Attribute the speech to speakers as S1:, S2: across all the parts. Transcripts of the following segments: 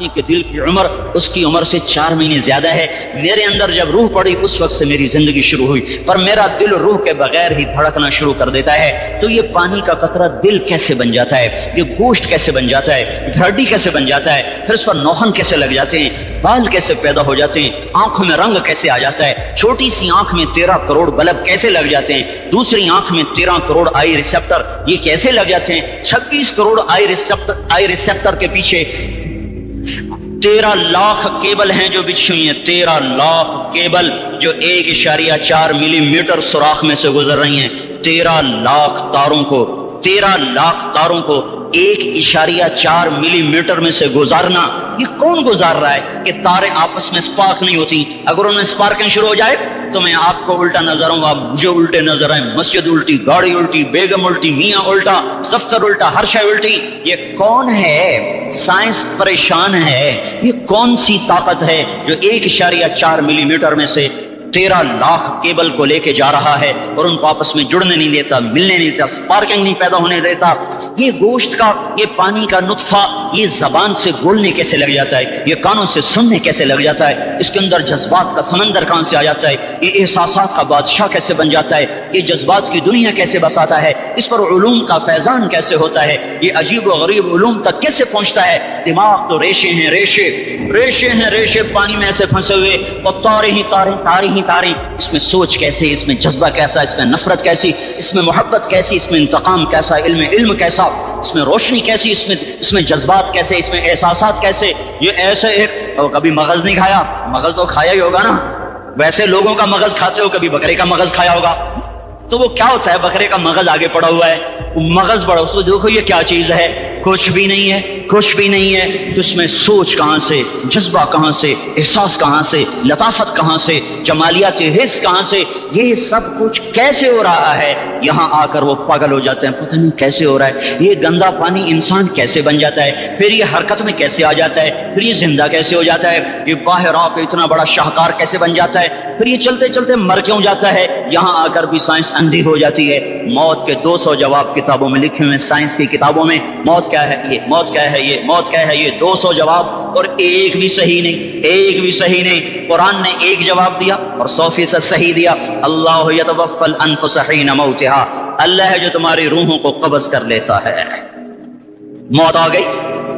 S1: آدمی کے دل کی عمر اس کی عمر سے 4 مہینے زیادہ ہے. میرے اندر جب روح پڑی اس وقت سے میری زندگی شروع ہوئی, پر میرا دل روح کے بغیر ہی دھڑکنا شروع کر دیتا ہے. تو یہ پانی کا قطرہ دل کیسے بن جاتا ہے, یہ گوشت کیسے بن جاتا ہے, ہڈی کیسے بن جاتا ہے, پھر اس پر نوخن کیسے لگ جاتے ہیں, بال کیسے پیدا ہو جاتے ہیں, آنکھوں میں رنگ کیسے آ جاتا ہے, چھوٹی سی آنکھ میں 13 کروڑ بلب کیسے لگ جاتے ہیں, دوسری آنکھ میں 13 کروڑ آئی ریسپٹر یہ کیسے لگ جاتے ہیں, 26 کروڑ آئی ریسپٹر کے پیچھے 13 لاکھ کیبل ہیں جو بچھی ہوئی ہیں, 13 لاکھ کیبل جو 1.4 ملی میٹر سوراخ میں سے گزر رہی ہیں. 13 لاکھ تاروں کو 1.4 ملی میٹر میں سے گزارنا, یہ کون گزار رہا ہے کہ تاریں آپس میں سپارک نہیں ہوتی, اگر ان میں سپارکنگ شروع ہو جائے تو میں آپ کو الٹا نظر آؤں, آپ مجھے الٹے نظر آئیں, مسجد الٹی, گاڑی الٹی, بیگم الٹی, میاں الٹا, دفتر الٹا, ہر شے الٹی. یہ کون ہے؟ سائنس پریشان ہے. یہ کون سی طاقت ہے جو 1.4 ملی میٹر میں سے 13 لاکھ کیبل کو لے کے جا رہا ہے اور ان کو آپس میں جڑنے نہیں دیتا, ملنے نہیں دیتا, سپارکنگ نہیں پیدا ہونے دیتا. یہ گوشت کا, یہ پانی کا نطفہ یہ زبان سے بولنے کیسے لگ جاتا ہے, یہ کانوں سے سننے کیسے لگ جاتا ہے, اس کے اندر جذبات کا سمندر کہاں سے آ جاتا ہے, یہ احساسات کا بادشاہ کیسے بن جاتا ہے, یہ جذبات کی دنیا کیسے بساتا ہے, اس پر علوم کا فیضان کیسے ہوتا ہے, یہ عجیب و غریب علوم تک کیسے پہنچتا ہے. دماغ تو ریشے ہیں, ریشے پانی میں ایسے پھنسے ہوئے, اور تاریں, اس میں سوچ کیسے, اس میں جذبہ کیسا, اس میں نفرت کیسی, اس میں محبت کیسی, اس میں انتقام کیسا, علم کیسا, اس میں روشنی کیسی, اس میں جذبات کیسے, اس میں احساسات کیسے. یہ ایسے ایک, کبھی مغز نہیں کھایا, مغز تو کھایا ہی ہوگا نا, ویسے لوگوں کا مغز کھاتے ہو, کبھی بکرے کا مغز کھایا ہوگا. تو وہ کیا ہوتا ہے, بکرے کا مغز آگے پڑا ہوا ہے, مغز بڑا, اس کو دیکھو یہ کیا چیز ہے, کچھ بھی نہیں ہے. تو اس میں سوچ کہاں سے, جذبہ کہاں سے, احساس کہاں سے, لطافت کہاں سے, جمالیات حس کہاں سے, یہ سب کچھ کیسے ہو رہا ہے. یہاں آ کر وہ پاگل ہو جاتے ہیں, پتہ نہیں کیسے ہو رہا ہے, یہ گندا پانی انسان کیسے بن جاتا ہے, پھر یہ حرکت میں کیسے آ جاتا ہے, پھر یہ زندہ کیسے ہو جاتا ہے, یہ باہر آ کے اتنا بڑا شاہکار کیسے بن جاتا ہے, پھر یہ چلتے چلتے مر کیوں جاتا ہے. یہاں آ کر بھی سائنس اندھی ہو جاتی ہے. موت کے 200 جواب کتابوں میں لکھے ہوئے, سائنس کی کتابوں میں, موت کیا ہے, یہ موت کیا ہے, موت کیا ہے, یہ 200 جواب, اور ایک بھی صحیح نہیں. قرآن نے ایک جواب دیا اور 100% صحیح دیا. اللہ یتوفی الانفس حین موتها, اللہ ہے جو تمہاری روحوں کو قبض کر لیتا ہے. موت آ گئی,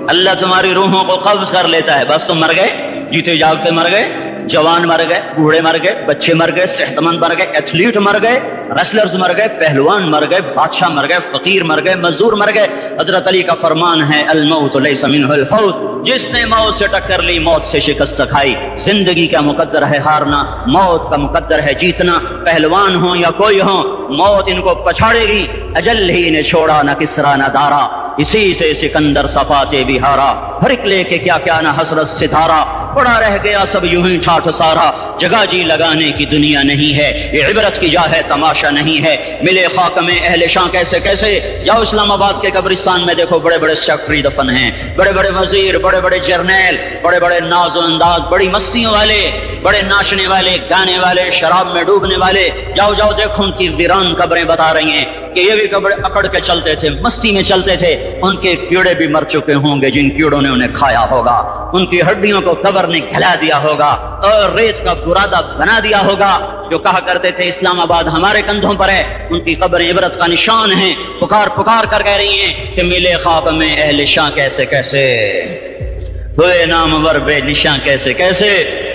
S1: اللہ تمہاری روحوں کو قبض کر لیتا ہے, بس تم مر گئے, جیتے جاگتے مر گئے, جوان مر گئے, بوڑھے مر گئے, بچے مر گئے, صحت مند مر گئے, ایتھلیٹ مر گئے, ریسلرز مر گئے, پہلوان مر گئے, بادشاہ مر گئے, فقیر مر گئے, مزدور مر گئے. حضرت علی کا فرمان ہے, الموت لیس منہ الفوت, جس نے موت سے ٹکر لی موت سے شکست کھائی. زندگی کا مقدر ہے ہارنا, موت کا مقدر ہے جیتنا. پہلوان ہوں یا کوئی ہو, موت ان کو پچھاڑے گی. اجل ہی نے چھوڑا نہ کسرا نہ دارا, اسی سے سکندر صفاتے بہارا. ہر ایک لے کے کیا کیا نہ حسرت ستارہ, پڑا رہ گیا سب یوں ہی ٹھاٹھ سارا. جگہ جی لگانے کی دنیا نہیں ہے, یہ عبرت کی جا ہے تماشا نہیں ہے. ملے خاک میں اہل شاں کیسے کیسے, جاؤ اسلام آباد کے قبرستان میں دیکھو, بڑے بڑے سیکٹری دفن ہیں, بڑے بڑے وزیر, بڑے بڑے جرنیل, بڑے بڑے ناز و انداز, بڑی مستیوں والے, بڑے ناچنے والے, گانے والے, شراب میں ڈوبنے والے. جاؤ دیکھو ان کی ویران قبریں بتا رہی ہیں کہ یہ بھی قبر اکڑ کے چلتے تھے, مستی میں چلتے تھے. ان کے کیڑے بھی مر چکے ہوں گے جن کیڑوں نے انہیں کھایا ہوگا, ان کی ہڈیوں کو قبر نے کھلا دیا ہوگا اور ریت کا برادہ بنا دیا ہوگا. جو کہا کرتے تھے اسلام آباد ہمارے کندھوں پر ہے, ان کی قبریں عبرت کا نشان ہیں. پکار کر کہہ رہی ہیں کہ ملے خواب میں اہل شاں کیسے کیسے, ہوئے نامور بے نشاں کیسے کیسے,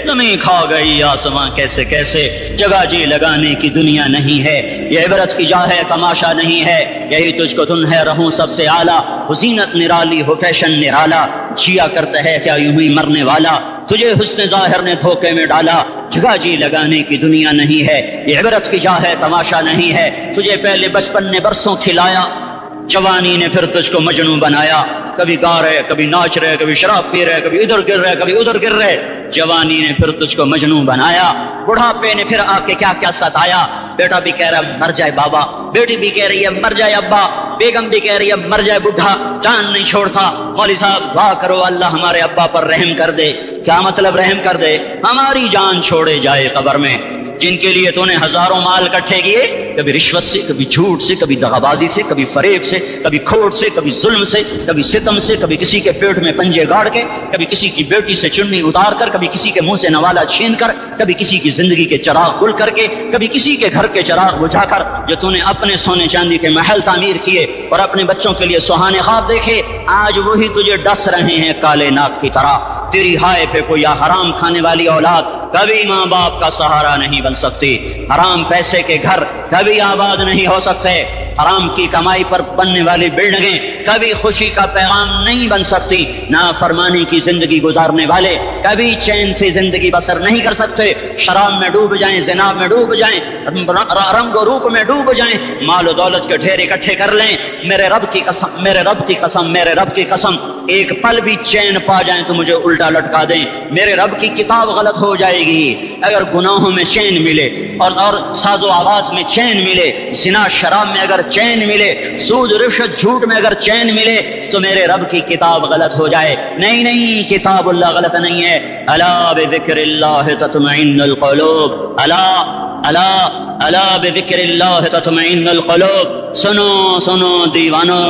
S1: زمین کھا گئی آسماں کیسے کیسے. جگہ جی لگانے کی دنیا نہیں ہے, یہ عبرت کی جا ہے تماشا نہیں ہے. یہی تجھ کو دن ہے رہوں سب سے اعلیٰ, حسینت نرالی ہو فیشن نرالا. جیا کرتا ہے کیا یوں ہی مرنے والا, تجھے حسن ظاہر نے دھوکے میں ڈالا. جگہ جی لگانے کی دنیا نہیں ہے, یہ عبرت کی جا ہے تماشا نہیں ہے. تجھے پہلے بچپن نے برسوں کھلایا, جوانی نے پھر تجھ کو مجنوں بنایا. کبھی گا رہے, کبھی ناچ رہے, کبھی شراب پی رہے, کبھی ادھر گر رہے, کبھی ادھر گر رہے. جوانی نے پھر تجھ کو مجنوں بنایا. بڑھاپے نے پھر آ کے کیا کیا ستایا. بیٹا بھی کہہ رہا مر جائے بابا, بیٹی بھی کہہ رہی ہے مر جائے ابا, بیگم بھی کہہ رہی ہے مر جائے بڈھا, جان نہیں چھوڑتا. مولوی صاحب دعا کرو اللہ ہمارے ابا پر رحم کر دے. کیا مطلب رحم کر دے؟ ہماری جان چھوڑے جائے قبر میں. جن کے لیے تو نے ہزاروں مال اکٹھے کیے، کبھی رشوت سے، کبھی جھوٹ سے، کبھی دغابازی سے، کبھی فریب سے، کبھی کھوٹ سے، کبھی ظلم سے، کبھی ستم سے، کبھی کسی کے پیٹ میں پنجے گاڑ کے، کبھی کسی کی بیٹی سے چننی اتار کر، کبھی کسی کے منہ سے نوالا چھین کر، کبھی کسی کی زندگی کے چراغ گل کر کے، کبھی کسی کے گھر کے چراغ بجھا کر، جو تو نے اپنے سونے چاندی کے محل تعمیر کیے اور اپنے بچوں کے لیے سہانے خواب دیکھے، آج وہی تجھے ڈس رہے ہیں کالے ناک کی طرح۔ تیری ہائے پہ کوئی حرام کھانے والی اولاد کبھی ماں باپ کا سہارا نہیں بن سکتی، حرام پیسے کے گھر کبھی آباد نہیں ہو سکتے، حرام کی کمائی پر بننے والی بلڈنگیں کبھی خوشی کا پیغام نہیں بن سکتی، نافرمانی کی زندگی گزارنے والے کبھی چین سے زندگی بسر نہیں کر سکتے، شراب میں ڈوب جائیں، زنا میں ڈوب جائیں، رنگ و روپ میں ڈوب جائیں، مال و دولت کے ڈھیر اکٹھے کر لیں، میرے رب کی قسم، میرے رب کی قسم، میرے رب کی قسم، ایک پل بھی چین پا جائیں تو مجھے الٹا لٹکا دیں، میرے رب کی کتاب غلط ہو جائے گی۔ اگر گناہوں میں چین ملے اور ساز و آواز میں چین ملے، زنا شراب میں اگر چین ملے، سود رشوت جھوٹ میں اگر چین ملے، تو میرے رب کی کتاب غلط ہو جائے۔ نہیں نہیں، کتاب اللہ غلط نہیں ہے۔ الا بذکر اللہ تطمئن القلوب، الا الا الا بذکر اللہ تطمئن القلوب۔ سنو سنو دیوانو،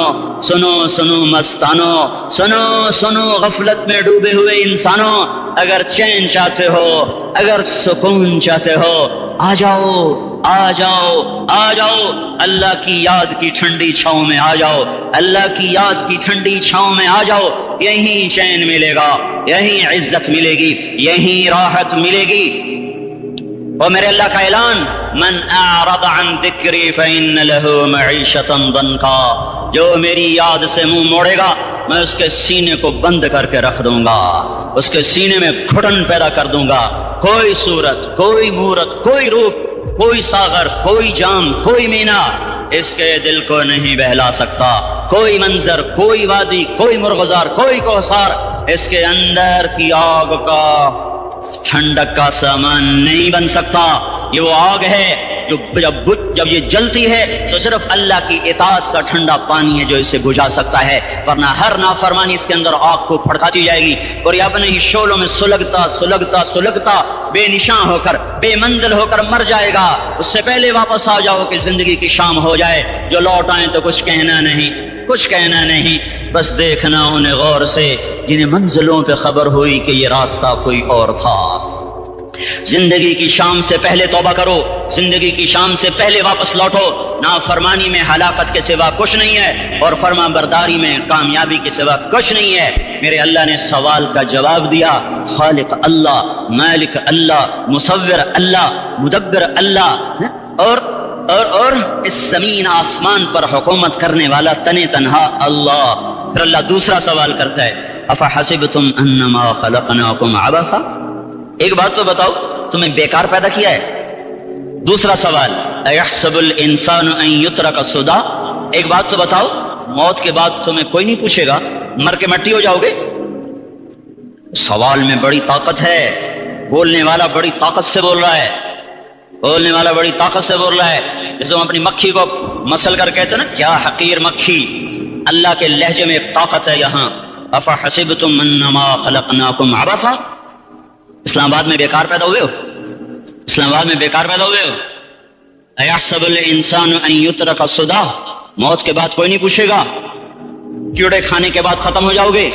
S1: سنو سنو مستانو، سنو سنو غفلت میں ڈوبے ہوئے انسانوں، اگر چین چاہتے ہو، اگر سکون چاہتے ہو، آ جاؤ آ جاؤ آ جاؤ، اللہ کی یاد کی ٹھنڈی چھاؤں میں آ جاؤ، اللہ کی یاد کی ٹھنڈی چھاؤں میں آ جاؤ، یہیں چین ملے گا، یہیں عزت ملے گی، یہیں راحت ملے گی۔ اور میرے اللہ کا اعلان، من اعرض عن ذکری فإن له معیشۃ ضنکا، جو میری یاد سے منہ موڑے گا میں اس کے سینے کو بند کر کے رکھ دوں گا، اس کے سینے میں گھٹن پیدا کر دوں گا، کوئی صورت، کوئی مورت، کوئی روپ، کوئی ساغر، کوئی جام، کوئی مینا اس کے دل کو نہیں بہلا سکتا، کوئی منظر، کوئی وادی، کوئی مرغزار، کوئی کوثر اس کے اندر کی آگ کا ٹھنڈک کا سامان نہیں بن سکتا۔ یہ وہ آگ ہے جو جب یہ جلتی ہے تو صرف اللہ کی اطاعت کا ٹھنڈا پانی ہے جو اسے بجھا سکتا ہے، ورنہ ہر نافرمانی اس کے اندر آگ کو پھڑکاتی جائے گی اور یہ اپنے ہی شعلوں میں سلگتا سلگتا سلگتا بے نشاں ہو کر، بے منزل ہو کر مر جائے گا۔ اس سے پہلے واپس آ جاؤ کہ زندگی کی شام ہو جائے، جو لوٹ آئیں تو کچھ کہنا نہیں، کچھ کہنا نہیں، بس دیکھنا انہیں غور سے جنہیں منزلوں پہ خبر ہوئی کہ یہ راستہ کوئی اور تھا۔ زندگی کی شام سے پہلے توبہ کرو، زندگی کی شام سے پہلے واپس لوٹو۔ نافرمانی میں ہلاکت کے سوا کچھ نہیں ہے اور فرما برداری میں کامیابی کے سوا کچھ نہیں ہے۔ میرے اللہ نے سوال کا جواب دیا، خالق اللہ، مالک اللہ، مصور اللہ، مدبر اللہ، اور اس زمین آسمان پر حکومت کرنے والا تنے تنہا اللہ۔ پھر اللہ دوسرا سوال کرتا ہے، افحسبتم انما خلقناکم عبثا، ایک بات تو بتاؤ، تمہیں بیکار پیدا کیا ہے؟ دوسرا سوال، ایحسب الانسان ان یترک سدی، ایک بات تو بتاؤ، موت کے بعد تمہیں کوئی نہیں پوچھے گا، مر کے مٹی ہو جاؤ گے؟ سوال میں بڑی طاقت ہے، بولنے والا بڑی طاقت سے بول رہا ہے، بولنے والا بڑی طاقت سے بول رہا ہے۔ جیسے ہم اپنی مکھی کو مسل کر کہتے ہیں نا، کیا حقیر مکھی، اللہ کے لہجے میں ایک طاقت ہے یہاں۔ افحسبتم انما خلقناکم عبثا، اسلام آباد میں بیکار پیدا ہوئے ہو؟ اسلام آباد میں بیکار پیدا ہوئے ہو؟ ایحسب الانسان ان یترک سدی، موت کے بعد کوئی نہیں پوچھے گا، کیڑے کھانے کے بعد ختم ہو جاؤ گے۔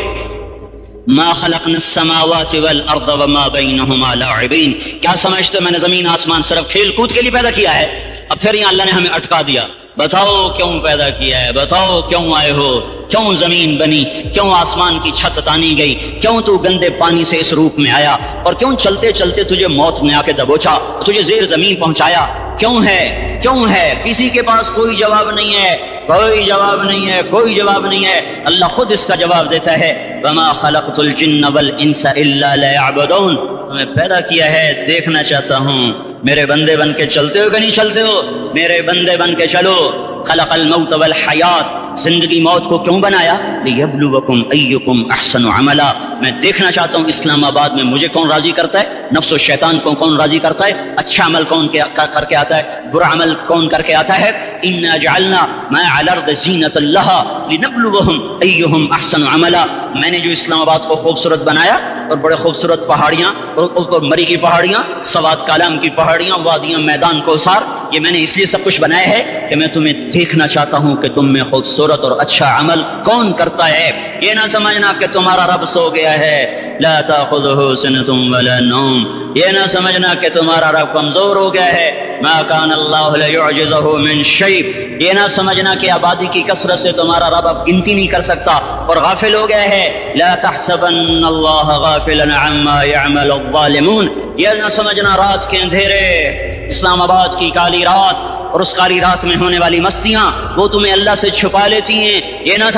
S1: ما خلقنا السماوات والارض وما بینہما لاعبین، کیا سمجھتے میں نے زمین آسمان صرف کھیل کود کے لیے پیدا کیا ہے؟ اب پھر یہاں اللہ نے ہمیں اٹکا دیا، بتاؤ کیوں پیدا کیا ہے، بتاؤ کیوں آئے ہو، کیوں زمین بنی، کیوں آسمان کی چھت تانی گئی، کیوں تو گندے پانی سے اس روپ میں آیا، اور کیوں چلتے چلتے تجھے موت میں آ کے دبوچا، تجھے زیر زمین پہنچایا، کیوں ہے، کیوں ہے؟ کسی کے پاس کوئی جواب نہیں ہے، کوئی جواب نہیں ہے، کوئی جواب نہیں ہے۔ اللہ خود اس کا جواب دیتا ہے، وما خلقت الجن والانس الا ليعبدون، تمہیں پیدا کیا ہے دیکھنا چاہتا ہوں، میرے بندے بن کے چلتے ہو کہ نہیں چلتے ہو؟ میرے بندے بن کے چلو۔ خلق الموت والحیات، زندگی موت کو کیوں بنایا؟ لیبلوکم ایکم احسن عملا، میں دیکھنا چاہتا ہوں اسلام آباد میں مجھے کون راضی کرتا ہے، نفس و شیطان کو کون راضی کرتا ہے، اچھا عمل کون کر کے آتا ہے، برا عمل کون کر کے آتا ہے۔ انا جعلنا ما علی الارض زینۃ لها لنبلوہم ایہم احسن عملا، میں نے جو اسلام آباد کو خوبصورت بنایا اور بڑے خوبصورت پہاڑیاں، اور مری کی پہاڑیاں، سوات کالام کی پہاڑیاں، وادیاں، میدان کوثر، یہ میں نے اس لیے سب کچھ بنایا ہے کہ میں تمہیں دیکھنا چاہتا ہوں کہ تم میں خوبصورت اور اچھا عمل کون کرتا ہے۔ یہ نہ سمجھنا کہ تمہارا رب سو گیا ہے، لا تاخذہ سنۃ ولا نوم، یہ نہ سمجھنا کہ تمہارا رب کمزور ہو گیا ہے، ما کان اللہ لیعجزہ من شیء، یہ نہ سمجھنا کہ آبادی کی کثرت سے تمہارا رب اب گنتی نہیں کر سکتا اور غافل ہو گیا ہے، لا تحسبن اللہ غافلا عما يعمل الظالمون، یہ نہ سمجھنا رات کے اندھیرے، اسلام آباد کی کالی رات اور اس کالی رات میں ہونے والی مستیاں وہ تمہیں اللہ سے چھپا لیتی ہیں، یہ نہ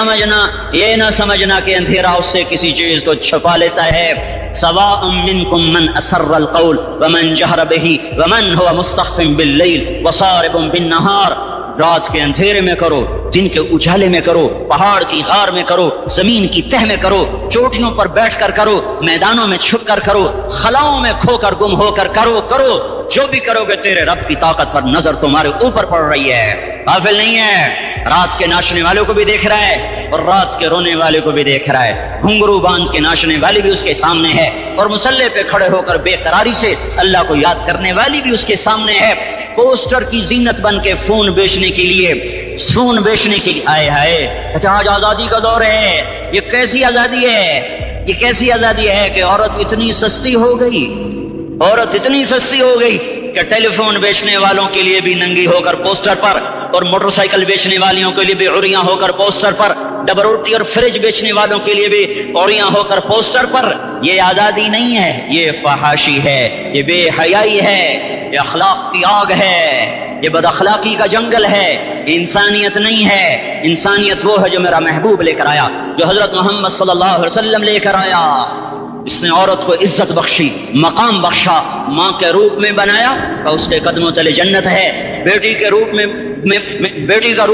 S1: سمجھنا کہ اندھیرا اس سے کسی چیز کو چھپا لیتا ہے۔ سواء منکم من اسر القول ومن جہر به ومن هو مستخف باللیل وصارب بالنہار، رات کے اندھیرے میں کرو، دن کے اجالے میں کرو، پہاڑ کی غار میں کرو، زمین کی تہ میں کرو، چوٹیوں پر بیٹھ کر کرو، میدانوں میں چھپ کر کرو، خلاؤں میں کھو کر گم ہو کر کرو، جو بھی کرو گے تیرے رب کی طاقت پر نظر تمہارے اوپر پڑ رہی ہے، غافل نہیں ہے، رات کے ناچنے والوں کو بھی دیکھ رہا ہے اور رات کے رونے والے کو بھی دیکھ رہا ہے، گھنگرو باندھ کے ناچنے والی بھی اس کے سامنے ہے اور مسلح پہ کھڑے ہو کر بے قراری سے اللہ کو یاد کرنے والی بھی اس کے سامنے ہے، پوسٹر کی زینت بن کے فون بیچنے کے لیے آئے آج آزادی کا دور ہے، یہ کیسی آزادی ہے کہ عورت اتنی سستی ہو گئی کہ ٹیلی فون بیچنے والوں کے لیے بھی ننگی ہو کر پوسٹر پر اور موٹر سائیکل بیچنے والیوں کے لیے بھی عریاں ہو کر پوسٹر پر، ڈبل روٹی اور فریج بیچنے والوں کے لیے بھی عریاں ہو کر پوسٹر پر۔ یہ آزادی نہیں ہے، یہ فحاشی ہے، یہ بے حیائی ہے، یہ اخلاق کی آگ ہے، یہ بد اخلاقی کا جنگل ہے، یہ انسانیت نہیں ہے۔ انسانیت وہ ہے جو میرا محبوب لے کر آیا، جو حضرت محمد صلی اللہ علیہ وسلم لے کر آیا۔ اس نے عورت کو عزت بخشی، مقام بخشا، ماں کے روپ میں بنایا کہ اس کے قدموں تلے جنت ہے، بیٹی کے روپ میں بیٹے کا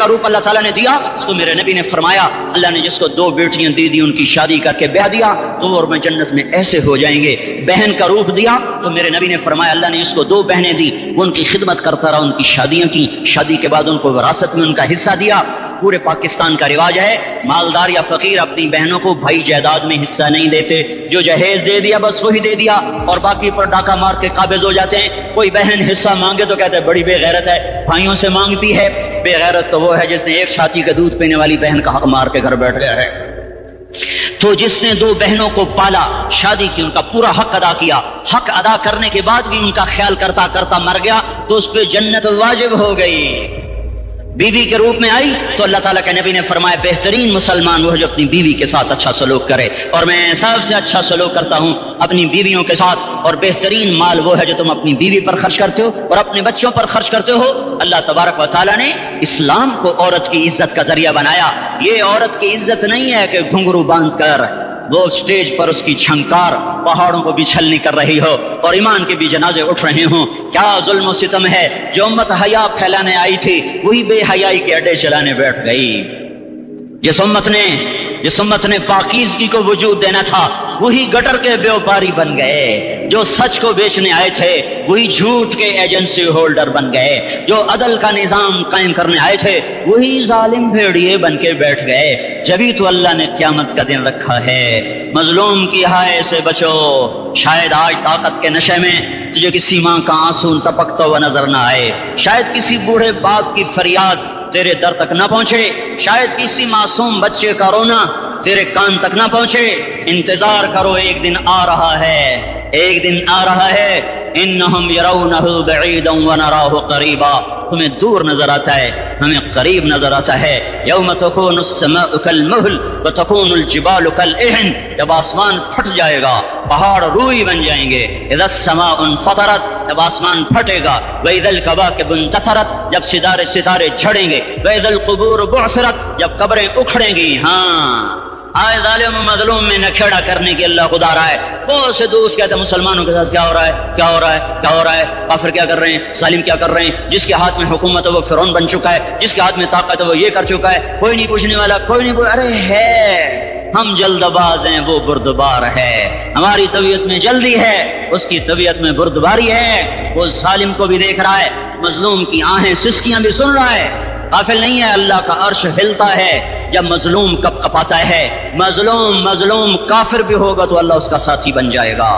S1: روپ اللہ تعالیٰ نے دیا تو میرے نبی نے فرمایا اللہ نے جس کو 2 بیٹیاں دی ان کی شادی کر کے بیاہ دیا تو اور میں جنت میں ایسے ہو جائیں گے۔ بہن کا روپ دیا تو میرے نبی نے فرمایا اللہ نے جس کو 2 بہنیں دی وہ ان کی خدمت کرتا رہا، ان کی شادیاں کی، شادی کے بعد ان کو وراثت میں ان کا حصہ دیا۔ پورے پاکستان کا رواج ہے مالدار یا فقیر اپنی بہنوں کو بھائی جائیداد میں حصہ نہیں دیتے، جو جہیز دے دیا بس وہی دے دیا اور باقی پر ڈاکہ مار کے قابض ہو جاتے ہیں۔ کوئی بہن حصہ مانگے تو کہتے ہیں بڑی بے غیرت ہے، بھائیوں سے مانگتی ہے۔ بے غیرت تو وہ ہے جس نے ایک چھاتی کا دودھ پینے والی بہن کا حق مار کے گھر بیٹھ گیا ہے۔ تو جس نے 2 بہنوں کو پالا، شادی کی، ان کا پورا حق ادا کیا، حق ادا کرنے کے بعد بھی ان کا خیال کرتا کرتا مر گیا تو اس پہ جنت واجب ہو گئی۔ بیوی کے روپ میں آئی تو اللہ تعالیٰ کے نبی نے فرمایا بہترین مسلمان وہ ہے جو اپنی بیوی کے ساتھ اچھا سلوک کرے، اور میں سب سے اچھا سلوک کرتا ہوں اپنی بیویوں کے ساتھ، اور بہترین مال وہ ہے جو تم اپنی بیوی پر خرچ کرتے ہو اور اپنے بچوں پر خرچ کرتے ہو۔ اللہ تبارک و تعالیٰ نے اسلام کو عورت کی عزت کا ذریعہ بنایا۔ یہ عورت کی عزت نہیں ہے کہ گھنگرو باندھ کر وہ اسٹیج پر اس کی چھنکار پہاڑوں کو بھی چھلنی کر رہی ہو اور ایمان کے بھی جنازے اٹھ رہے ہوں۔ کیا ظلم و ستم ہے، جو امت حیا پھیلانے آئی تھی وہی بے حیائی کے اڈے چلانے بیٹھ گئی۔ جس امت نے پاکیزگی کو وجود دینا تھا وہی گٹر کے بیوپاری بن گئے، جو سچ کو بیچنے آئے تھے وہی جھوٹ کے ایجنسی ہولڈر بن گئے، جو عدل کا نظام قائم کرنے آئے تھے وہی ظالم بھیڑیے بن کے بیٹھ گئے۔ جبھی تو اللہ نے قیامت کا دن رکھا ہے۔ مظلوم کی ہائے سے بچو، شاید آج طاقت کے نشے میں تجھے کسی ماں کا آنسو ٹپکتا ہوا نظر نہ آئے، شاید کسی بوڑھے باپ کی فریاد تیرے در تک نہ پہنچے، شاید کسی معصوم بچے کا رونا تیرے کان تک نہ پہنچے۔ انتظار کرو، ایک دن آ رہا ہے، انہم یرونہ بعیدا ونراہ قریبا، تمہیں دور نظر آتا ہے ہمیں قریب نظر آتا ہے۔ یوم تکون السماء کالمہل وتکون الجبال کالعہن، جب آسمان پھٹ جائے گا پہاڑ روئی بن جائیں گے۔ اذا السماء انفطرت، جب آسمان پھٹے گا۔ واذا الکواکب انتثرت، جب ستارے جھڑیں گے۔ واذا القبور بعثرت، جب قبریں اکھڑیں گی۔ ہاں آئے ظالم و مظلوم میں نکھیڑا کرنے کی اللہ خدا رہا ہے۔ بہت سے دوست کہتے ہیں مسلمانوں کے ساتھ کیا ہو رہا ہے، کافر کیا کر رہے ہیں، ظالم کیا کر رہے ہیں، جس کے ہاتھ میں حکومت ہے وہ فرعون بن چکا ہے، جس کے ہاتھ میں طاقت ہے وہ یہ کر چکا ہے، کوئی نہیں پوچھنے والا، کوئی نہیں ارے ہے، ہم جلد باز ہیں وہ بردبار ہے، ہماری طبیعت میں جلدی ہے اس کی طبیعت میں بردباری ہے۔ وہ ظالم کو بھی دیکھ رہا ہے، مظلوم کی آہیں سسکیاں بھی سن رہا ہے، غافل نہیں ہے۔ اللہ کا عرش ہلتا ہے، جب مظلوم کپ کپاتا ہے، مظلوم کافر بھی ہوگا تو اللہ اس کا ساتھی بن جائے گا۔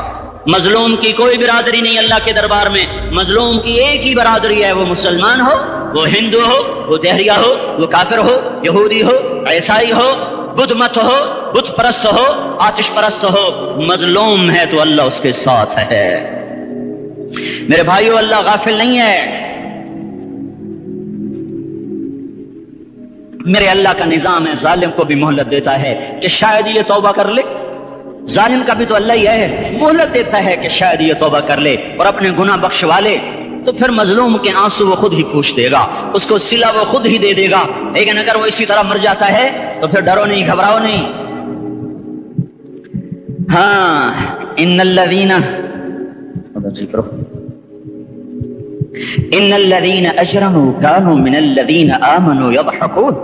S1: مظلوم کی کوئی برادری نہیں اللہ کے دربار میں، مظلوم کی ایک ہی برادری ہے، وہ مسلمان ہو، وہ ہندو ہو، وہ دہریہ ہو، وہ کافر ہو، یہودی ہو، عیسائی ہو، بدھ مت ہو، بت پرست ہو، آتش پرست ہو، مظلوم ہے تو اللہ اس کے ساتھ ہے۔ میرے بھائیو، اللہ غافل نہیں ہے۔ میرے اللہ کا نظام ہے، ظالم کو بھی مہلت دیتا ہے کہ شاید یہ توبہ کر لے۔ ظالم کا بھی تو اللہ ہی ہے، مہلت دیتا ہے کہ شاید یہ توبہ کر لے اور اپنے گناہ بخشوا لے، تو پھر مظلوم کے آنسو وہ خود ہی پوچھ دے گا، اس کو صلہ وہ خود ہی دے دے گا۔ لیکن اگر وہ اسی طرح مر جاتا ہے تو پھر ڈرو نہیں، گھبراؤ نہیں۔ ہاں، ان الذین اجرموا كانوا من الذین آمنوا يضحكون،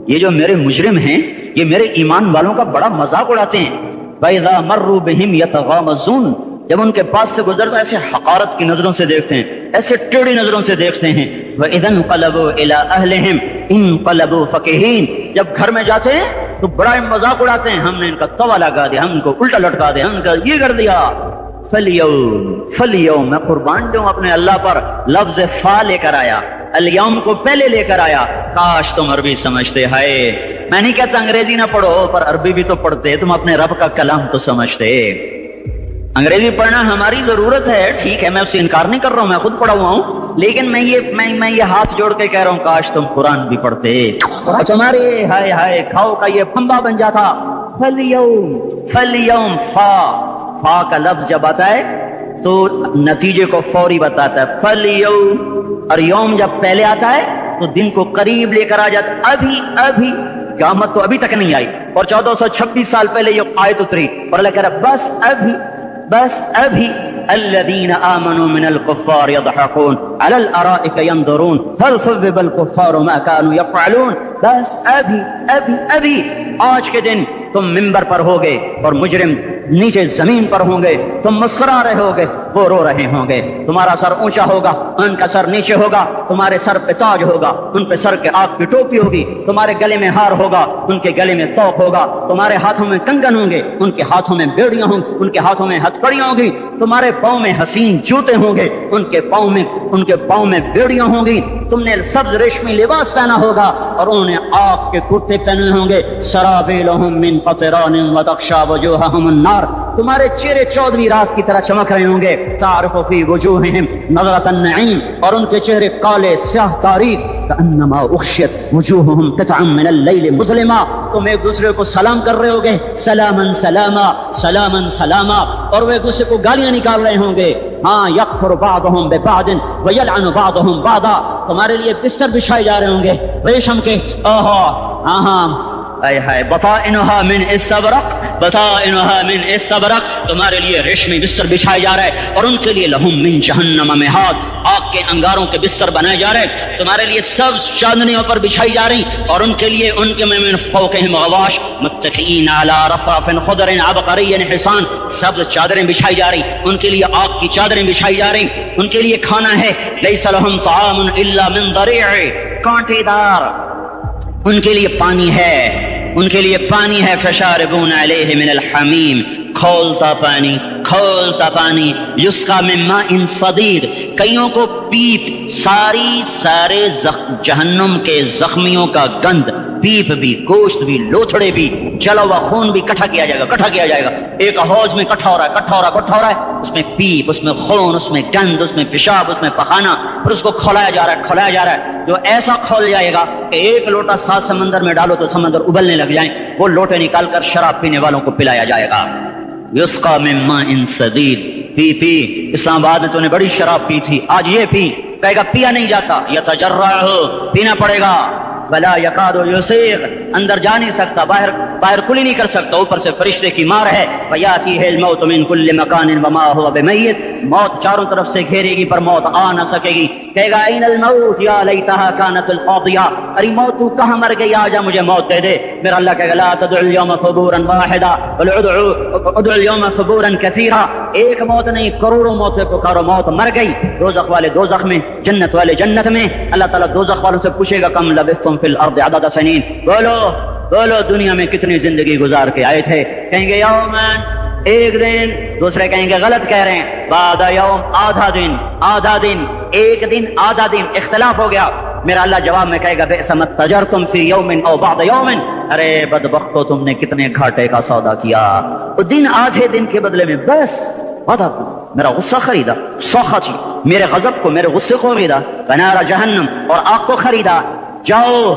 S1: یہ جو میرے مجرم ہیں یہ میرے ایمان والوں کا بڑا مذاق اڑاتے ہیں۔ وَإِذَا مَرُّوا بِهِمْ يَتَغَامَزُونَ، جب ان کے پاس سے گزرتا ایسے حقارت کی نظروں سے دیکھتے ہیں، ایسے ٹیڑھی نظروں سے دیکھتے ہیں۔ وَإِذَا انقلبوا إِلَىٰ أَهْلِهِمْ انقلبوا فَكِهِينَ، جب گھر میں جاتے ہیں تو بڑا مذاق اڑاتے ہیں، ہم نے ان کا توا لگا دیا، ہم ان کو الٹا لٹکا دیا، ہم کا یہ کر دیا۔ فَالْيَوْمَ میں قربان دوں اپنے اللہ پر، لفظ فا لے کر آیا، الیوم کو پہلے لے کر آیا۔ کاش تم عربی سمجھتے، ہائے میں نہیں کہتا انگریزی نہ پڑھو، پر عربی بھی تو پڑھتے، تم اپنے رب کا کلام تو سمجھتے۔ انگریزی پڑھنا ہماری ضرورت ہے، ٹھیک ہے، میں اس سے انکار نہیں کر رہا ہوں، میں خود پڑھا ہوا ہوں، لیکن میں یہ ہاتھ جوڑ کے کہہ رہا ہوں کاش تم قرآن بھی پڑھتے، تمہارے ہائے ہائے کھاؤ کا یہ پھمبا بن جاتا۔ فَالْيَوْمَ فا کا لفظ جب آتا ہے تو نتیجے کو فوری بتاتا ہے، فَالْيَوْمَ، اور یوم جب پہلے آتا ہے تو دن کو قریب لے کر آ جاتا۔ ابھی قیامت تو ابھی تک نہیں آئی، اور 1426 سال پہلے یہ آیت اتری، اور اللہ کہہ رہا بس ابھی الذین آمنوا من الکفار یضحکون علی الارائک ینظرون هل ثوب الکفار ما كانوا یفعلون، بس ابھی آج کے دن تم منبر پر ہوگے اور مجرم نیچے زمین پر ہوں گے، تم مسکرا رہے ہوگے، وہ رو رہے ہوں گے، تمہارا سر اونچا ہوگا، ان کا سر نیچے ہوگا، تمہارے سر پہ تاج ہوگا، ان پہ سر کے آگ کی ٹوپی ہوگی، تمہارے گلے میں ہار ہوگا، ان کے گلے میں توق ہوگا، تمہارے ہاتھوں میں کنگن ہوں گے، ان کے ہاتھوں میں بیڑیاں ہوں گی، ان کے ہاتھوں میں ہتھکڑیاں ہوں گی، تمہارے پاؤں میں حسین جوتے ہوں گے، ان کے پاؤں میں بیڑیاں ہوں گی، تم نے سبز ریشمی لباس پہنا ہوگا اور انہوں نے آگ کے کرتے پہنے ہوں گے۔ سرابیلہم من قطران وتغشی وجوہہم النار، تمہارے چہرے چودھویں رات کی طرح چمک رہے ہوں گے۔ تعرف فی وجوہہم نظرۃ النعیم، اور ان کے چہرے کالے سیاہ تاریک، کأنما اغشیت وجوہہم قطعا من اللیل مظلما، تم ایک دوسرے کو سلام کر رہے ہوگے، سلاما سلاما سلاما سلاما، اور وہ ایک دوسرے کو گالیاں نکال رہے ہوں گے۔ ہاں، یکفر بعضہم ببعض ویلعن بعضہم بعضا، تمہارے لیے بستر بچھائے جا رہے ہوں گے ریشم کے، بطائنها من استبرق، بطائنها من استبرق، تمہارے لیے ریشمی بستر بچھائے جا رہے ہیں، اور ان کے لیے لہم من جہنم مہاد، آگ کے انگاروں کے بستر بنائے جا رہے ہیں، تمہارے لیے سب چاندنیوں پر بچھائی جا رہی، اور ان کے لیے ان کے من فوقہم غواش متکئین علی رفرف خضر عبقری حصان، سب چادریں بچھائی جا رہی، ان کے لیے آگ کی چادریں بچھائی جا رہی، ان کے لیے کھانا ہے لیس لہم طعام الا من ضریع، کانٹے دار، ان کے لیے پانی ہے، ان کے لیے پانی ہے، فشاربون علیہ من الحمیم، کھولتا پانی، یسقا من ماء صدید، کئیوں کو پیپ، سارے جہنم کے زخمیوں کا گند، پیپ بھی، گوشت بھی، لوتھڑے بھی، جلا ہوا خون بھی اکٹھا کیا جائے گا، ایک حوض میں اکٹھا ہو رہا ہے، اس میں پیپ، اس میں خون، اس میں گند، اس میں پیشاب، اس میں پخانہ، پھر اس کو کھولایا جا رہا ہے، جو ایسا کھول جائے گا کہ ایک لوٹا 7 سمندر میں ڈالو تو سمندر ابلنے لگ جائیں، وہ لوٹے نکال کر شراب پینے والوں کو پلایا جائے گا۔ یسقا من ماء صدید، پی، اسلام آباد میں تو نے بڑی شراب پی تھی، آج یہ پی، کہے گا پیا نہیں جاتا، یتجرعہ، پینا پڑے گا، ولا یکاد یسیغ، اندر جا نہیں سکتا، باہر کھل ہی نہیں کر سکتا، اوپر سے فرشتے کی مار ہے، فیاتیہ الموت من کل مکان وما هو بمیت، موت چاروں طرف سے گھیرے گی پر موت آ نہ سکے گی، کہے گا این الموت یا لیتہا کانت القاضیہ، ارے موت تو کہاں مر گئی، آجا مجھے موت دے دے، میرا اللہ کہے گا لا تدعو اليوم ثبورا واحدا بل ادعو اليوم ثبورا کثیرا، ایک موت نہیں کروڑوں موت پکارو، موت مر گئی، دوزخ والے دوزخ میں، جنت والے جنت میں، اللہ تعالیٰ دوزخ والوں سے پوچھے گا کم لبثتم فی الارض عدد سنین، بولو بولو دنیا میں کتنی زندگی گزار کے آئے تھے؟ کہیں گے یومن، ایک دن. دوسرے کہیں گے غلط کہہ رہے ہیں، بعد یوم، آدھا دن، آدھا دن، ایک دن، آدھا دن، اختلاف ہو گیا. میرا اللہ جواب میں کہے گا بئس ما تجرتم فی یوم او بعد یوم، ارے بدبختو تم نے کتنے گھاٹے کا سودا کیا. وہ دن آدھے دن کے بدلے میں بس وعدہ کو میرا غصہ خریدا، سوختی میرے غضب کو، میرے غصے کو خریدا، بنار جہنم، اور آگ کو خریدا. جاؤ،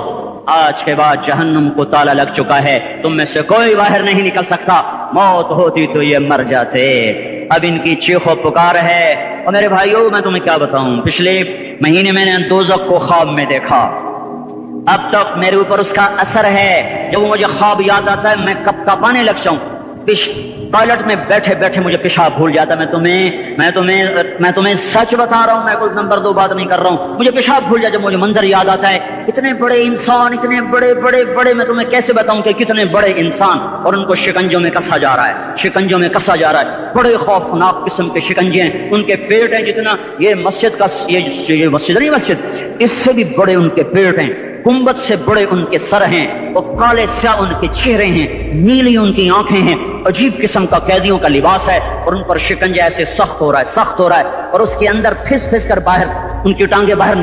S1: آج کے بعد جہنم کو تالا لگ چکا ہے، تم میں سے کوئی باہر نہیں نکل سکتا. موت ہوتی تو یہ مر جاتے. اب ان کی چیخ و پکار ہے. اور میرے بھائیوں میں تمہیں کیا بتاؤں، پچھلے مہینے میں نے دوزخ کو خواب میں دیکھا. اب تک میرے اوپر اس کا اثر ہے. جب مجھے خواب یاد آتا ہے میں کب کاپانے لگ جاؤں. ٹوائلٹ میں بیٹھے بیٹھے مجھے پیشاب بھول جاتا ہے. میں تمہیں سچ بتا رہا ہوں، میں کوئی نمبر 2 بات نہیں کر رہا ہوں. مجھے پیشاب بھول جاتا ہے جب مجھے منظر یاد آتا ہے. اتنے بڑے انسان، اتنے بڑے بڑے بڑے، میں تمہیں کیسے بتاؤں کہ کتنے بڑے انسان، اور ان کو شکنجوں میں کسا جا رہا ہے، شکنجوں میں کسا جا رہا ہے. بڑے خوفناک قسم کے شکنجے ہیں. ان کے پیٹ ہیں جتنا یہ مسجد کا، یہ مسجد نہیں، مسجد اس سے بھی بڑے ان کے پیٹ ہیں. گنبد سے بڑے ان کے سر ہیں. اور کالے سیاہ ان کے چہرے ہیں، نیلی ان کی آنکھیں ہیں. عجیب قسم کا قیدیوں کا لباس ہے، اور ان پر شکنجہ ایسے سخت ہو رہا ہے، سخت ہو رہا ہے. اور اس کے اندر پھس پھس کر باہر ان کی ٹانگیں باہر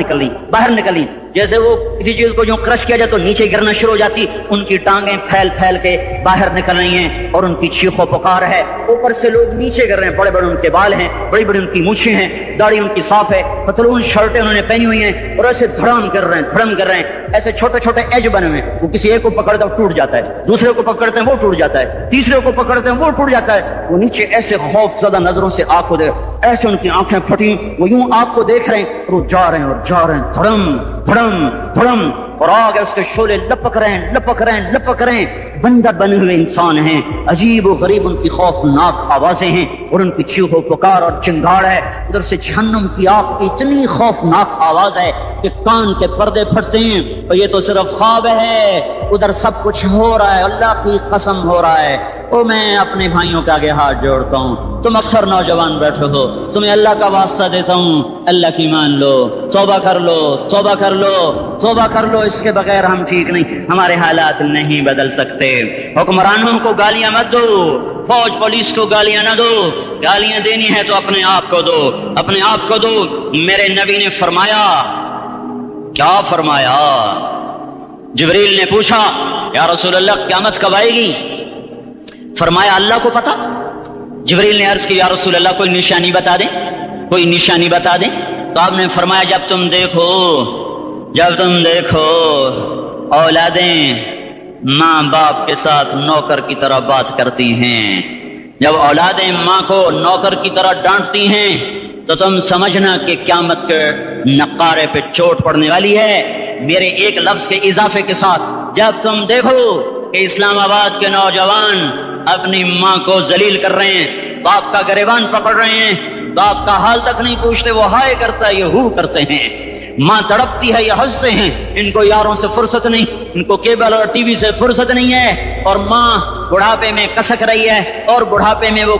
S1: نکلی جیسے وہ کسی چیز کو جو کرش کیا جائے تو نیچے گرنا شروع ہو جاتی. ان کی ٹانگیں پھیل پھیل کے باہر نکل رہی ہیں، اور ان کی چیخ و پکار ہے. اوپر سے لوگ نیچے گر رہے ہیں. بڑے بڑے ان کے بال ہیں، بڑی بڑی ان کی مونچھیں ہیں، داڑھی ان کی صاف ہے، پتلون شرٹیں انہوں نے پہنی ہوئی ہیں، اور ایسے دھڑام کر رہے ہیں، دھڑم کر رہے ہیں. ایسے چھوٹے چھوٹے ایج بنے ہوئے ہیں. وہ کسی ایک کو پکڑتا ہے ٹوٹ جاتا ہے، دوسرے کو پکڑتے ہیں وہ ٹوٹ جاتا ہے، تیسرے کو پکڑتے ہیں وہ ٹوٹ جاتا ہے. وہ نیچے ایسے خوف زدہ نظروں سے آگ کو دیکھ، ایسے ان کی آنکھیں پھٹی، وہ یوں آگ کو دیکھ رہے ہیں، اور وہ جا رہے ہیں اور جا رہے ہیں، دھڑم دھڑم دھڑم، اور آگے اس کے شعلے لپک رہے ہیں، لپک رہے ہیں، لپک رہے ہیں. بندر بنے ہوئے انسان ہیں. عجیب و غریب ان کی خوفناک آوازیں ہیں، اور ان کی چیخ و پکار اور چنگاڑ ہے. ادھر سے جہنم کی آگ کی اتنی خوفناک آواز ہے کہ کان کے پردے پھٹتے ہیں. اور یہ تو صرف خواب ہے، ادھر سب کچھ ہو رہا ہے، اللہ کی قسم ہو رہا ہے. او میں اپنے بھائیوں کے آگے ہاتھ جوڑتا ہوں، تم اکثر نوجوان بیٹھے ہو، تمہیں اللہ کا واسطہ دیتا ہوں، اللہ کی مان لو، توبہ کر لو، توبہ کر لو، توبہ کر لو. اس کے بغیر ہم ٹھیک نہیں، ہمارے حالات نہیں بدل سکتے. حکمرانوں کو گالیاں مت دو، فوج پولیس کو گالیاں نہ دو. گالیاں دینی ہے تو اپنے آپ کو دو، اپنے آپ کو دو. میرے نبی نے فرمایا، کیا فرمایا؟ جبریل نے پوچھا یا رسول اللہ قیامت کب آئے گی؟ فرمایا اللہ کو پتا. جبریل نے عرض کی یا رسول اللہ کوئی نشانی بتا دیں، کوئی نشانی بتا دیں. تو آپ نے فرمایا جب تم دیکھو اولادیں ماں باپ کے ساتھ نوکر کی طرح بات کرتی ہیں، جب اولادیں ماں کو نوکر کی طرح ڈانٹتی ہیں، تو تم سمجھنا کہ قیامت کے نقارے پہ چوٹ پڑنے والی ہے. میرے ایک لفظ کے اضافے کے ساتھ، جب تم دیکھو کہ اسلام آباد کے نوجوان اپنی ماں کو ذلیل کر رہے ہیں، باپ کا گریبان پکڑ رہے ہیں، باپ کا حال تک نہیں پوچھتے، وہ ہائے کرتا ہے یہ ہو کرتے ہیں، ماں تڑپتی ہے یہ ہنستے ہیں. ان کو یاروں سے فرصت نہیں، ان کو کیبل اور ٹی وی سے فرصت نہیں ہے. اور ماں بڑھاپے میں کسک رہی ہے، اور بڑھاپے میں وہ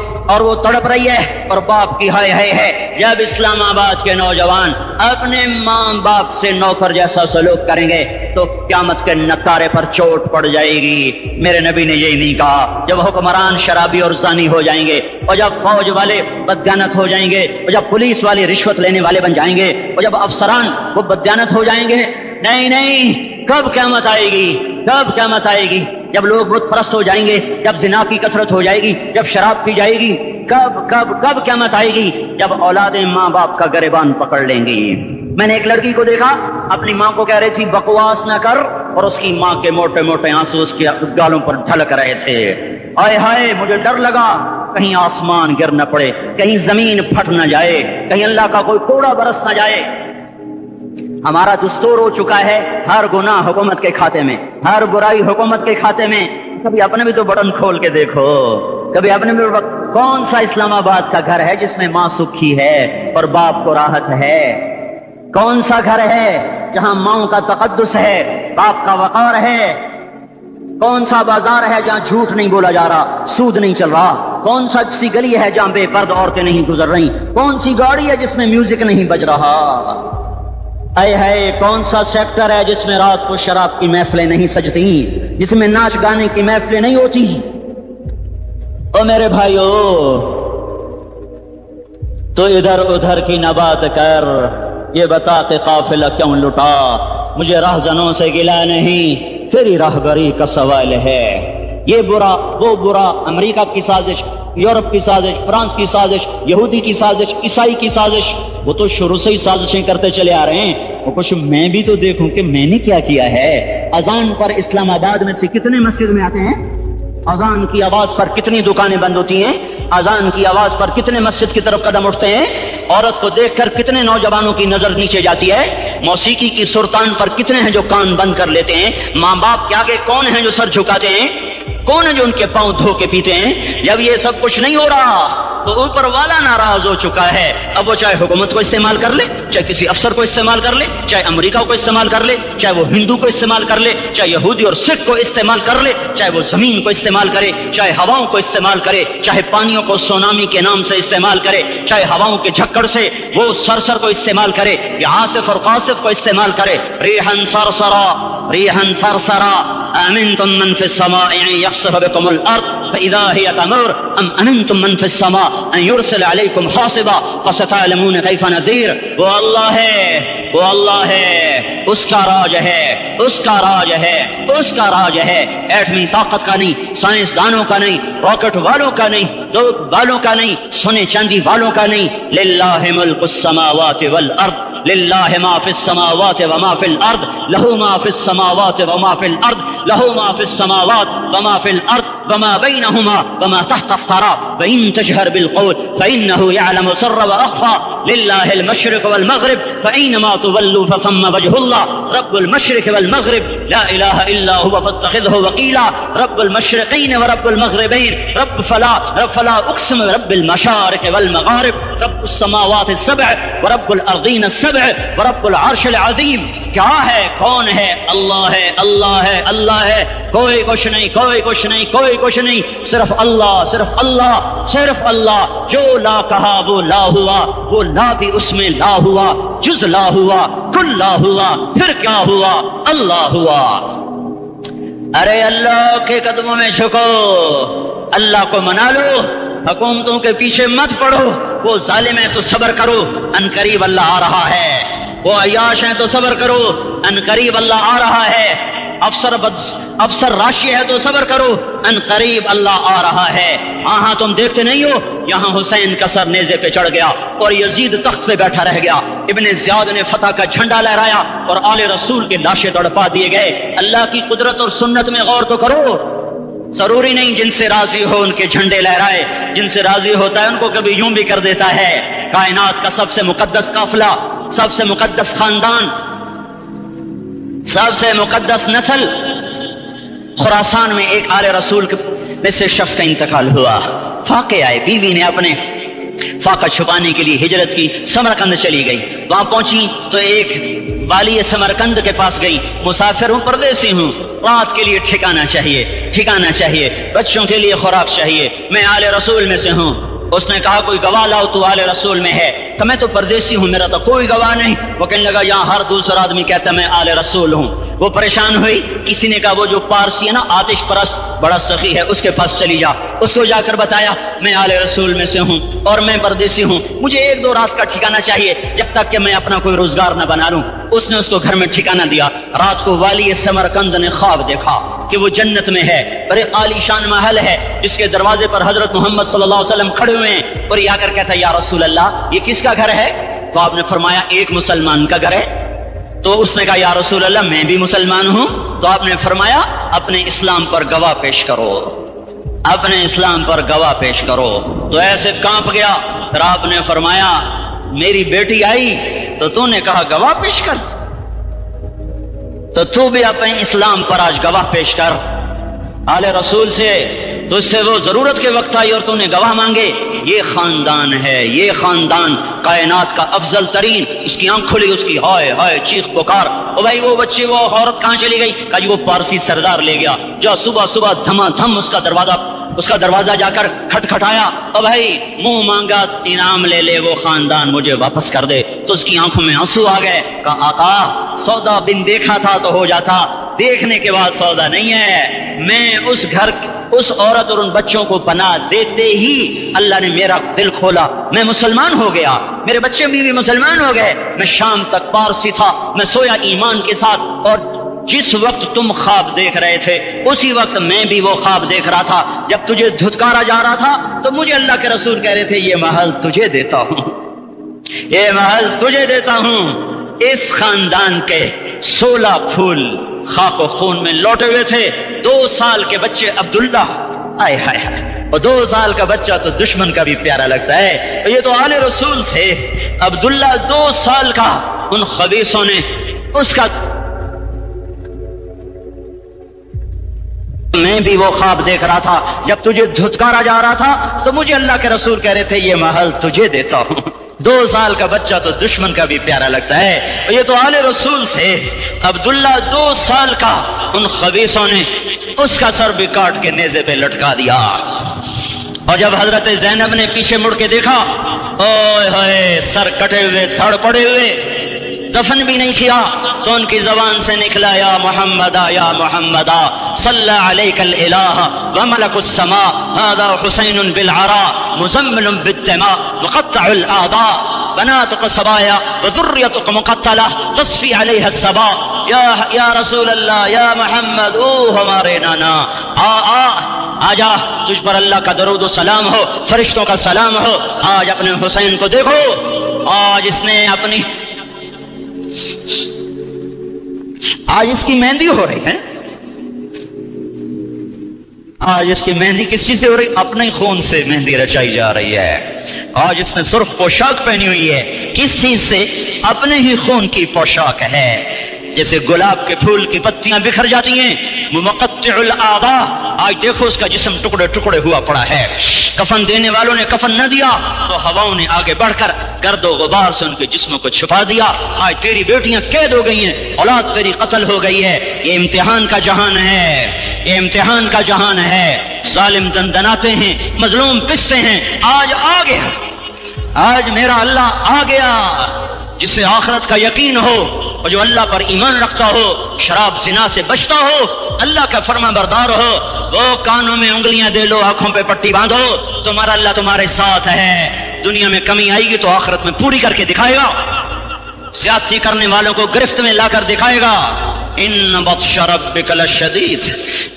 S1: تڑپ رہی ہے، اور باپ کی ہائے ہائے ہے. جب اسلام آباد کے نوجوان اپنے ماں باپ سے نوکر جیسا سلوک کریں گے تو قیامت کے نقارے پر چوٹ پڑ جائے گی. میرے نبی نے یہی نہیں کہا. جب حکمران شرابی اور زانی ہو جائیں گے، اور جب فوج والے بددیانت ہو جائیں گے، اور جب پولیس والے رشوت لینے والے بن جائیں گے، اور جب افسران وہ بددیانت ہو جائیں گے، نہیں، کب قیامت آئے گی؟ کب قیامت آئے گی؟ جب لوگ بت پرست ہو جائیں گے، جب زنا کی کثرت ہو جائے گی، جب شراب پی جائے گی، کب قیامت آئے گی؟ جب اولادیں ماں باپ کا گریبان پکڑ لیں گی. میں نے ایک لڑکی کو دیکھا، اپنی ماں کو کہہ رہی تھی بکواس نہ کر، اور اس کی ماں کے موٹے موٹے آنسو اس کے گالوں پر ڈھلک رہے تھے. آئے ہائے، مجھے ڈر لگا کہیں آسمان گر نہ پڑے، کہیں زمین پھٹ نہ جائے، کہیں اللہ کا کوئی کوڑا برس نہ جائے. ہمارا دستور ہو چکا ہے ہر گناہ حکومت کے کھاتے میں، ہر برائی حکومت کے کھاتے میں. کبھی اپنے بھی تو بٹن کھول کے دیکھو، کبھی اپنے بھی کون سا اسلام آباد کا گھر ہے جس میں ماں سکھی ہے اور باپ کو راحت ہے؟ کون سا گھر ہے جہاں ماں کا تقدس ہے، باپ کا وقار ہے؟ کون سا بازار ہے جہاں جھوٹ نہیں بولا جا رہا، سود نہیں چل رہا؟ کون سا سی گلی ہے جہاں بے پرد عورتیں نہیں گزر رہی؟ کون سی گاڑی ہے جس میں میوزک نہیں بج رہا؟ اے ہے کون سا سیکٹر ہے جس میں رات کو شراب کی محفلیں نہیں سجتی، جس میں ناچ گانے کی محفلیں نہیں ہوتی؟ او میرے بھائیو، تو ادھر ادھر کی نہ بات کر، یہ بتا کہ قافلہ کیوں لٹا؟ مجھے راہزنوں سے گلا نہیں، تیری راہبری کا سوال ہے۔ یہ برا وہ برا، امریکہ کی سازش، یورپ کی سازش، فرانس کی سازش، یہودی کی سازش، عیسائی کی سازش، وہ تو شروع سے ہی سازشیں کرتے چلے آ رہے ہیں۔ وہ کچھ میں بھی تو دیکھوں کہ میں نے کیا کیا ہے۔ اذان پر اسلام آباد میں سے کتنے مسجد میں آتے ہیں؟ اذان کی آواز پر کتنی دکانیں بند ہوتی ہیں؟ اذان کی آواز پر کتنے مسجد کی طرف قدم اٹھتے ہیں؟ عورت کو دیکھ کر کتنے نوجوانوں کی نظر نیچے جاتی ہے؟ موسیقی کی سرتان پر کتنے ہیں جو کان بند کر لیتے ہیں؟ ماں باپ کے آگے کون ہیں جو سر جھکاتے ہیں؟ کون ہے جو ان کے پاؤں دھو کے پیتے ہیں؟ جب یہ سب کچھ نہیں ہو رہا تو اوپر والا ناراض ہو چکا ہے۔ اب وہ چاہے حکومت کو استعمال کر لے، چاہے کسی افسر کو استعمال کر لے، چاہے امریکہ کو استعمال کر لے، چاہے وہ ہندو کو استعمال کر لے، چاہے یہودی اور سکھ کو استعمال کر لے، چاہے وہ زمین کو استعمال کرے، چاہے ہواؤں کو استعمال کرے، چاہے پانیوں کو سونامی کے نام سے استعمال کرے، چاہے ہواؤں کے جھکڑ سے وہ سرسر کو استعمال کرے یا عاصف اور قاصف کو استعمال کرے۔ ریحن سرسرا ریحن سرسرا امنتم من فی السماء ان یخسف بکم الارض فاذا هی تمور ام امنتم من فی السماء ان یرسل علیکم حاصبا فستعلمون کیف نذیر۔ وہ اللہ ہے، وہ اللہ ہے، اس کا راج ہے، اس کا راج ہے، اس کا راج ہے۔ ایٹمی طاقت کا نہیں، سائنسدانوں کا نہیں، راکٹ والوں کا نہیں، دو والوں کا نہیں، سونے چاندی والوں کا نہیں۔ للہ ملک السماوات والارض، للہ ما فی السماوات وما فی الارض، لہ ما فی السماوات وما فی الارض، لہ ما فی السماوات وما فی الارض وما بینہما وما تحت الثری وان تجہر بالقول فانہ یعلم سر واخفی۔ للہ المشرق والمغرب فاینما تولوا فثم وجہ اللہ۔ رب المشرق والمغرب لا الہ الا هو فاتخذہ وکیلا۔ رب المشرقین ورب المغربین رب فلا اقسم برب المشارق والمغارب رب السماوات السبع ورب الارضین السبع ورب العرش العظیم۔ کیا ہے؟ کون ہے؟ اللہ ہے، اللہ ہے، اللہ ہے۔ کوئی کچھ نہیں، کوئی کچھ نہیں، کوئی کچھ نہیں، صرف اللہ، صرف اللہ، صرف اللہ۔ جو لا کہا وہ لا ہوا، وہ لا بھی اس میں لا ہوا، جز لا ہوا، کل لا ہوا، پھر کیا ہوا؟ اللہ ہوا۔ ارے اللہ کے قدموں میں جھکو، اللہ کو منا لو، حکومتوں کے پیچھے مت پڑو۔ وہ ظالم ہے تو صبر کرو، ان قریب اللہ آ رہا ہے۔ وہ عیاش ہیں تو صبر کرو، ان قریب اللہ آ رہا ہے۔ افسر راشی ہے تو صبر کرو، ان قریب اللہ آ رہا ہے۔ ہاں تم دیکھتے نہیں ہو، یہاں حسین کا سر نیزے پہ چڑھ گیا اور یزید تخت پہ بیٹھا رہ گیا، ابن زیاد نے فتح کا جھنڈا لہرایا اور آل رسول کے لاشیں تڑپا دیے گئے۔ اللہ کی قدرت اور سنت میں غور تو کرو۔ ضروری نہیں جن سے راضی ہو ان کے جھنڈے لہرائے، جن سے راضی ہوتا ہے ان کو کبھی یوں بھی کر دیتا ہے۔ کائنات کا سب سے مقدس قافلہ، سب سے مقدس خاندان، سب سے مقدس نسل، خراسان میں ایک آل رسول میں سے شخص کا انتقال ہوا۔ فاقے آئے، بیوی نے اپنے فاقہ چھپانے کے لیے ہجرت کی، سمرقند چلی گئی۔ وہاں پہنچی تو ایک والی سمرقند کے پاس گئی، مسافر ہوں، پردیسی ہوں، رات کے لیے ٹھکانہ چاہیے، ٹھکانہ چاہیے، بچوں کے لیے خوراک چاہیے، میں آل رسول میں سے ہوں۔ اس نے کہا کوئی گواہ لاؤ، تو آل رسول میں ہے؟ کہ میں تو پردیسی ہوں، میرا تو کوئی گواہ نہیں۔ وہ کہنے لگا یہاں ہر دوسرا آدمی کہتا میں آل رسول ہوں۔ وہ پریشان ہوئی، کسی نے کہا وہ جو پارسی ہے نا آتش پرست بڑا سخی ہے، اس کے پاس چلی جا۔ اس کو جا کر بتایا میں آل رسول میں سے ہوں اور میں پردیسی ہوں، مجھے 1-2 رات کا ٹھکانہ چاہیے جب تک کہ میں اپنا کوئی روزگار نہ بنا لوں۔ اس نے اس کو گھر میں ٹھکانہ دیا۔ رات کو والی سمرقند نے خواب دیکھا کہ وہ جنت میں ہے، بڑے عالی شان محل ہے جس کے دروازے پر حضرت محمد صلی اللہ علیہ وسلم کھڑے ہوئے ہیں، اور یہ آ کر کہتا یا رسول اللہ یہ کس کا گھر ہے؟ تو آپ نے فرمایا ایک مسلمان کا گھر ہے۔ تو اس نے کہا یا رسول اللہ میں بھی مسلمان ہوں۔ تو آپ نے فرمایا اپنے اسلام پر گواہ پیش کرو، اپنے اسلام پر گواہ پیش کرو۔ تو ایسے کانپ گیا۔ پھر آپ نے فرمایا میری بیٹی آئی تو تو نے کہا گواہ پیش کر، تو تو بھی اپنے اسلام پر آج گواہ پیش کر آل رسول سے۔ تو اس سے وہ ضرورت کے وقت آئی اور تو نے گواہ مانگے۔ یہ خاندان ہے، یہ خاندان کائنات کا افضل ترین۔ اس کی آنکھ کھلی، اس کی ہائے ہائے چیخ پکار، او بھائی وہ بچے وہ عورت کہاں چلی گئی؟ کہا جی وہ پارسی سردار لے گیا۔ جو صبح صبح دھما دھم اس کا دروازہ اس کا دروازہ جا کر کھٹکھٹایا، او بھائی منہ مانگا انعام لے لے، وہ خاندان مجھے واپس کر دے، تو اس کی آنکھوں میں آنسو آ گئے، کہا آقا سودا بن دیکھا تھا تو ہو جاتا، دیکھنے کے بعد سودا نہیں ہے، میں اس گھر اس عورت اور ان بچوں کو پناہ دیتے ہی اللہ نے میرا دل کھولا، میں مسلمان ہو گیا، میرے بچے بیوی مسلمان ہو گئے، میں شام تک پارسی تھا، میں سویا ایمان کے ساتھ، اور جس وقت تم خواب دیکھ رہے تھے اسی وقت میں بھی وہ خواب دیکھ رہا تھا، جب تجھے دھتکارا جا رہا تھا تو مجھے اللہ کے رسول کہہ رہے تھے یہ محل تجھے دیتا ہوں، یہ محل تجھے دیتا ہوں۔ اس خاندان کے 16 پھول خاک و خون میں لوٹے ہوئے تھے، 2 سال کے بچے عبداللہ، آئے ہائے ہائے، اور 2 سال کا بچہ تو دشمن کا بھی پیارا لگتا ہے، یہ تو آل رسول تھے، عبداللہ 2 سال کا، ان خبیثوں نے اس کا، میں بھی وہ خواب دیکھ رہا تھا، جب تجھے دھتکارا جا رہا تھا تو مجھے اللہ کے رسول کہہ رہے تھے یہ محل تجھے دیتا ہوں۔ 2 سال کا بچہ تو دشمن کا بھی پیارا لگتا ہے، یہ تو آل رسول تھے، عبداللہ 2 سال کا، ان خبیثوں نے اس کا سر بھی کاٹ کے نیزے پہ لٹکا دیا، اور جب حضرت زینب نے پیچھے مڑ کے دیکھا، اوئے ہوئے سر کٹے ہوئے، دھڑ پڑے ہوئے، دفن بھی نہیں کیا، تو ان کی زبان سے نکلا یا محمد یا محمد صلی علیک الالہ وملک السماء هذا حسین بالعراء مزمل بالدماء مقطع الاعضاء بناتك صبايا وذريتك مقتلة تصفي عليها الصبا، یا رسول اللہ، یا محمد، او ہمارے نانا، آجا، تجھ پر اللہ کا درود و سلام ہو، فرشتوں کا سلام ہو، آج اپنے حسین کو دیکھو، آج اس نے اپنی، آج اس کی مہندی ہو رہی ہے، آج اس کی مہندی کس چیز سے ہو رہی؟ اپنے خون سے مہندی رچائی جا رہی ہے، آج اس نے سرخ پوشاک پہنی ہوئی ہے، کس چیز سے؟ اپنے ہی خون کی پوشاک ہے، جیسے گلاب کے پھول کی پتیاں بکھر جاتی ہیں، مقطع الاعضاء، آج دیکھو اس کا جسم ٹکڑے ٹکڑے ہوا پڑا ہے، کفن دینے والوں نے کفن نہ دیا تو ہواؤں نے آگے بڑھ کر گرد و غبار سے ان کے جسموں کو چھپا دیا، آج تیری بیٹیاں قید ہو گئی ہیں، اولاد تیری قتل ہو گئی ہے، یہ امتحان کا جہان ہے، یہ امتحان کا جہان ہے، ظالم دندناتے ہیں، مظلوم پستے ہیں، آج آ گیا، آج میرا اللہ آ گیا، جسے آخرت کا یقین ہو اور جو اللہ پر ایمان رکھتا ہو، شراب زنا سے بچتا ہو، اللہ کا فرما بردار ہو، وہ کانوں میں انگلیاں دے لو، آنکھوں پہ پٹی باندھو، تمہارا اللہ تمہارے ساتھ ہے، دنیا میں کمی آئے گی تو آخرت میں پوری کر کے دکھائے گا، زیادتی کرنے والوں کو گرفت میں لا کر دکھائے گا۔ ان بطش ربک لشدید،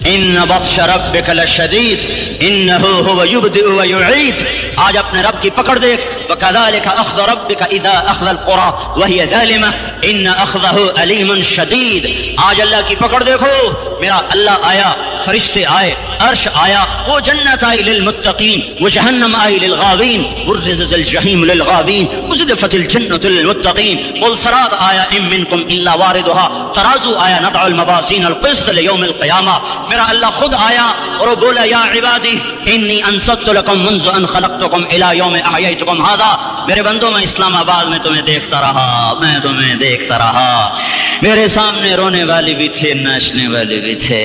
S1: ان بطش ربک لشدید انہ هو یبدئ ویعید، آج اپنے رب کی پکڑ دیکھ، وکذالک اخذ ربک اذا اخذ القرى وهي ظالمہ ان اخذہ علیم شدید، آج اللہ کی پکڑ دیکھو، میرا اللہ آیا، فرشتے آئے، عرش آیا، وہ جنت آئی للمتقین، وہ جہنم آئی للغاوین، برزت الجحیم للغاوین، ازلفت الجنت للمتقین، والصراط آیا ان منکم الا واردها، ترازو آیا، نضع الموازین القسط لیوم القیامہ، میرا اللہ خود آیا اور وہ بولا یا عبادی انی انصت لکم منذ ان خلقتکم الی یوم احییتکم ھذا، میرے بندوں میں اسلام آباد میں تمہیں دیکھتا رہا، میں تمہیں دیکھتا رہا، میرے سامنے رونے والی بھی تھے، ناچنے والے بھی تھے،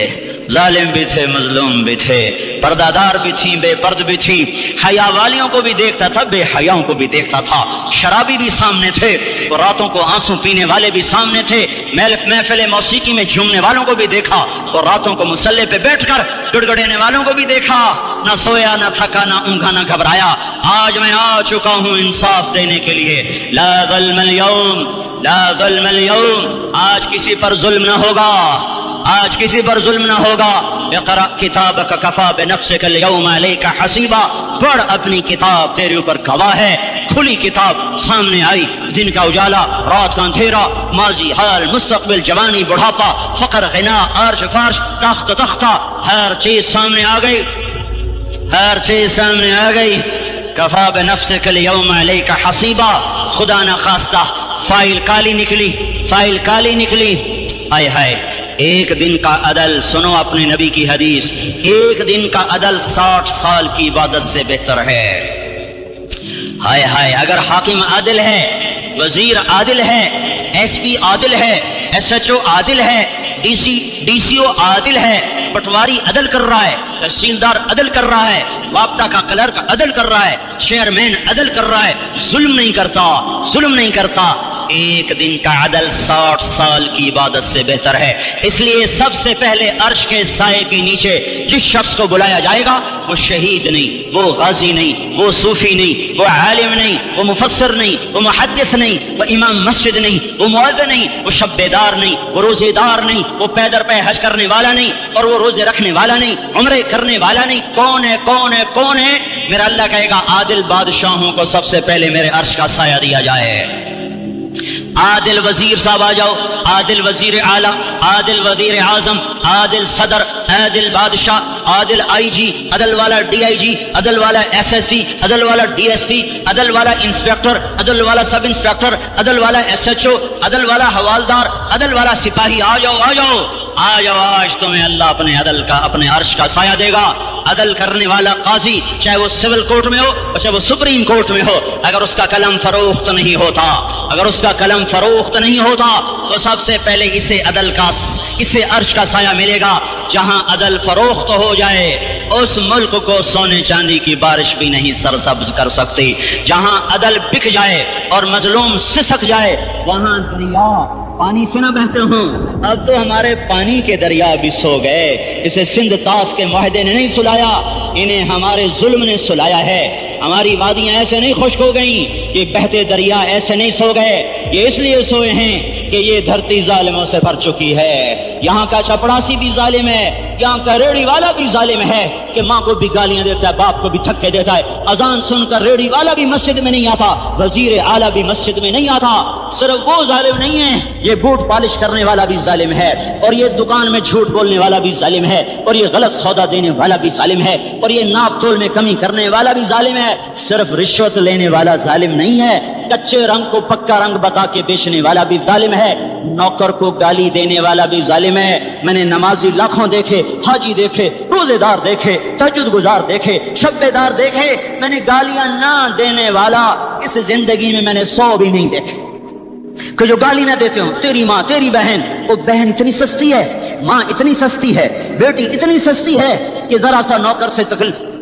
S1: ظالم بھی تھے، مظلوم بھی تھے، پردہ دار بھی تھی، بے پرد بھی تھی، حیا والیوں کو بھی دیکھتا تھا، بے حیاؤں کو بھی دیکھتا تھا، شرابی بھی سامنے تھے، اور راتوں کو آنسو پینے والے بھی سامنے تھے، محفل موسیقی میں جھومنے والوں کو بھی دیکھا، اور راتوں کو مسلح پہ بیٹھ کر گڑگڑانے والوں کو بھی دیکھا، نہ سویا، نہ تھکا، نہ اونگا، نہ گھبرایا، آج میں آ چکا ہوں انصاف دینے کے لیے، لا ظلم اليوم، لا ظلم اليوم، آج کسی پر ظلم نہ ہوگا، آج کسی پر ظلم نہ ہوگا، اقرأ کتابک کفا بنفسک اليوم علیک حسیبا، پڑھ اپنی کتاب، تیرے اوپر گواہ ہے، کھلی کتاب سامنے آئی، دن کا اجالا، رات کا اندھیرا، ماضی، حال، مستقبل، جوانی، بڑھاپا، فقر، غنا، عرش، فرش، تخت، تختہ، ہر چیز سامنے آ گئی، ہر چیز سامنے آ گئی، کفا بنفسک اليوم علیک حسیبا، خدا نہ خواستہ فائل کالی نکلی، فائل کالی نکلی، ہائے ہائے، ایک دن کا عدل، سنو اپنے نبی کی حدیث، ایک دن کا عدل 60 سال کی عبادت سے بہتر ہے، ہائے ہائے، اگر حاکم عادل ہے، وزیر عادل ہے، ایس پی عادل ہے، ایس ایچ او عادل ہے، DCO عادل ہے، پٹواری عدل کر رہا ہے، تحصیلدار عدل کر رہا ہے، وابڈا کا کلرک عدل کر رہا ہے، چیئرمین عدل کر رہا ہے، ظلم نہیں کرتا، ایک دن کا عدل 60 سال کی عبادت سے بہتر ہے۔ اس لیے سب سے پہلے عرش کے سائے کے نیچے جس شخص کو بلایا جائے گا وہ شہید نہیں، وہ غازی نہیں، وہ صوفی نہیں، وہ عالم نہیں، وہ مفسر نہیں، وہ محدث نہیں، وہ امام مسجد نہیں، وہ مؤذن نہیں، وہ شب بیدار نہیں، وہ روزے دار نہیں، وہ پیدر پہ حج کرنے والا نہیں، اور وہ روزے رکھنے والا نہیں، عمرے کرنے والا نہیں۔ کون ہے؟ میرا اللہ کہے گا عادل بادشاہوں کو سب سے پہلے میرے عرش کا سایہ دیا جائے۔ عادل وزیر صاحب آ جاؤ، عادل وزیر اعلیٰ، عادل وزیر اعظم، عادل صدر، عادل بادشاہ، عادل IG، عدل والا DIG، عدل والا SSP، عدل والا DSP، عدل والا انسپیکٹر، عدل والا سب انسپیکٹر، عدل والا SHO، عدل والا حوالدار، عدل والا سپاہی، آ جاؤ آج تمہیں اللہ اپنے عدل کا، اپنے عرش کا سایہ دے گا۔ عدل کرنے والا قاضی چاہے وہ سول کورٹ میں ہو اور چاہے وہ سپریم کورٹ میں ہو، اگر اس کا قلم فروخت نہیں ہوتا تو سب سے پہلے اسے عرش کا سایہ ملے گا۔ جہاں عدل فروخت ہو جائے اس ملک کو سونے چاندی کی بارش بھی نہیں سرسبز کر سکتی۔ جہاں عدل بک جائے اور مظلوم سسک جائے وہاں دریا پانی سے نہ بہتے ہوں۔ اب تو ہمارے پانی کے دریا بھی سو گئے، اسے سندھ طاس کے معاہدے نے نہیں سلایا، انہیں ہمارے ظلم نے سلایا ہے۔ ہماری وادیاں ایسے نہیں خشک ہو گئیں، یہ بہتے دریا ایسے نہیں سو گئے، یہ اس لیے سوئے ہیں کہ یہ دھرتی ظالموں سے بھر چکی ہے۔ یہاں کا چپڑاسی بھی ظالم ہے، یہاں کا ریڑھی والا بھی ظالم ہے کہ ماں کو بھی گالیاں دیتا ہے، باپ کو بھی دھکے دیتا ہے۔ اذان سن کر ریڑھی والا بھی مسجد میں نہیں آتا، وزیر اعلیٰ بھی مسجد میں نہیں آتا۔ صرف وہ ظالم نہیں ہے، یہ بوٹ پالش کرنے والا بھی ظالم ہے، اور یہ دکان میں جھوٹ بولنے والا بھی ظالم ہے، اور یہ غلط سودا دینے والا بھی ظالم ہے، اور یہ ناپ تول میں کمی کرنے والا بھی ظالم ہے۔ صرف رشوت لینے والا ظالم نہیں ہے، کچے رنگ کو پکا رنگ بتا کے بیچنے والا بھی ظالم ہے، نوکر کو گالی دینے والا بھی ظالم ہے۔ میں نے نمازی لاکھوں دیکھے، حاجی دیکھے، روزے دار دیکھے، تہجد گزار دیکھے، شب بیدار دیکھے، میں نے گالیاں نہ دینے والا اس زندگی میں نے 100 بھی نہیں دیکھے کہ جو گالی نہ دیتے ہوں۔ تیری ماں، تیری بہن، وہ بہن اتنی سستی ہے، ماں اتنی سستی ہے، بیٹی اتنی سستی ہے کہ ذرا سا نوکر سے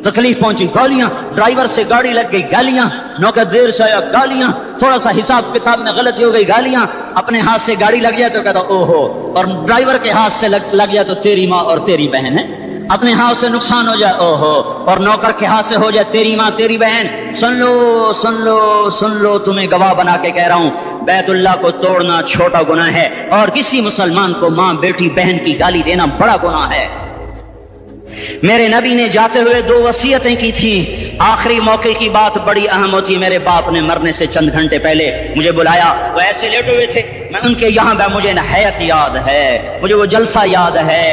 S1: تکلیف پہنچی گالیاں، ڈرائیور سے گاڑی لگ گئی گالیاں، نوکر دیر سے آیا گالیاں، تھوڑا سا حساب کتاب میں غلطی ہو گئی گالیاں، اپنے ہاتھ سے گاڑی لگ جائے تو کہتا او ہو، اور ڈرائیور کے ہاتھ سے لگ جائے تو تیری ماں اور تیری بہن ہے، اپنے ہاتھ سے نقصان ہو جائے او ہو، اور نوکر کے ہاتھ سے ہو جائے تیری ماں تیری بہن۔ سن لو تمہیں گواہ بنا کے کہہ رہا ہوں، بیت اللہ کو توڑنا چھوٹا گناہ ہے، اور کسی مسلمان کو ماں بیٹی بہن کی گالی دینا بڑا گناہ ہے۔ میرے نبی نے جاتے ہوئے 2 وصیتیں کی تھیں، آخری موقع کی بات بڑی اہم ہوتی۔ میرے باپ نے مرنے سے چند گھنٹے پہلے مجھے بلایا، وہ ایسے لیٹے ہوئے تھے، میں ان کے یہاں مجھے نہایت یاد ہے، مجھے وہ جلسہ یاد ہے،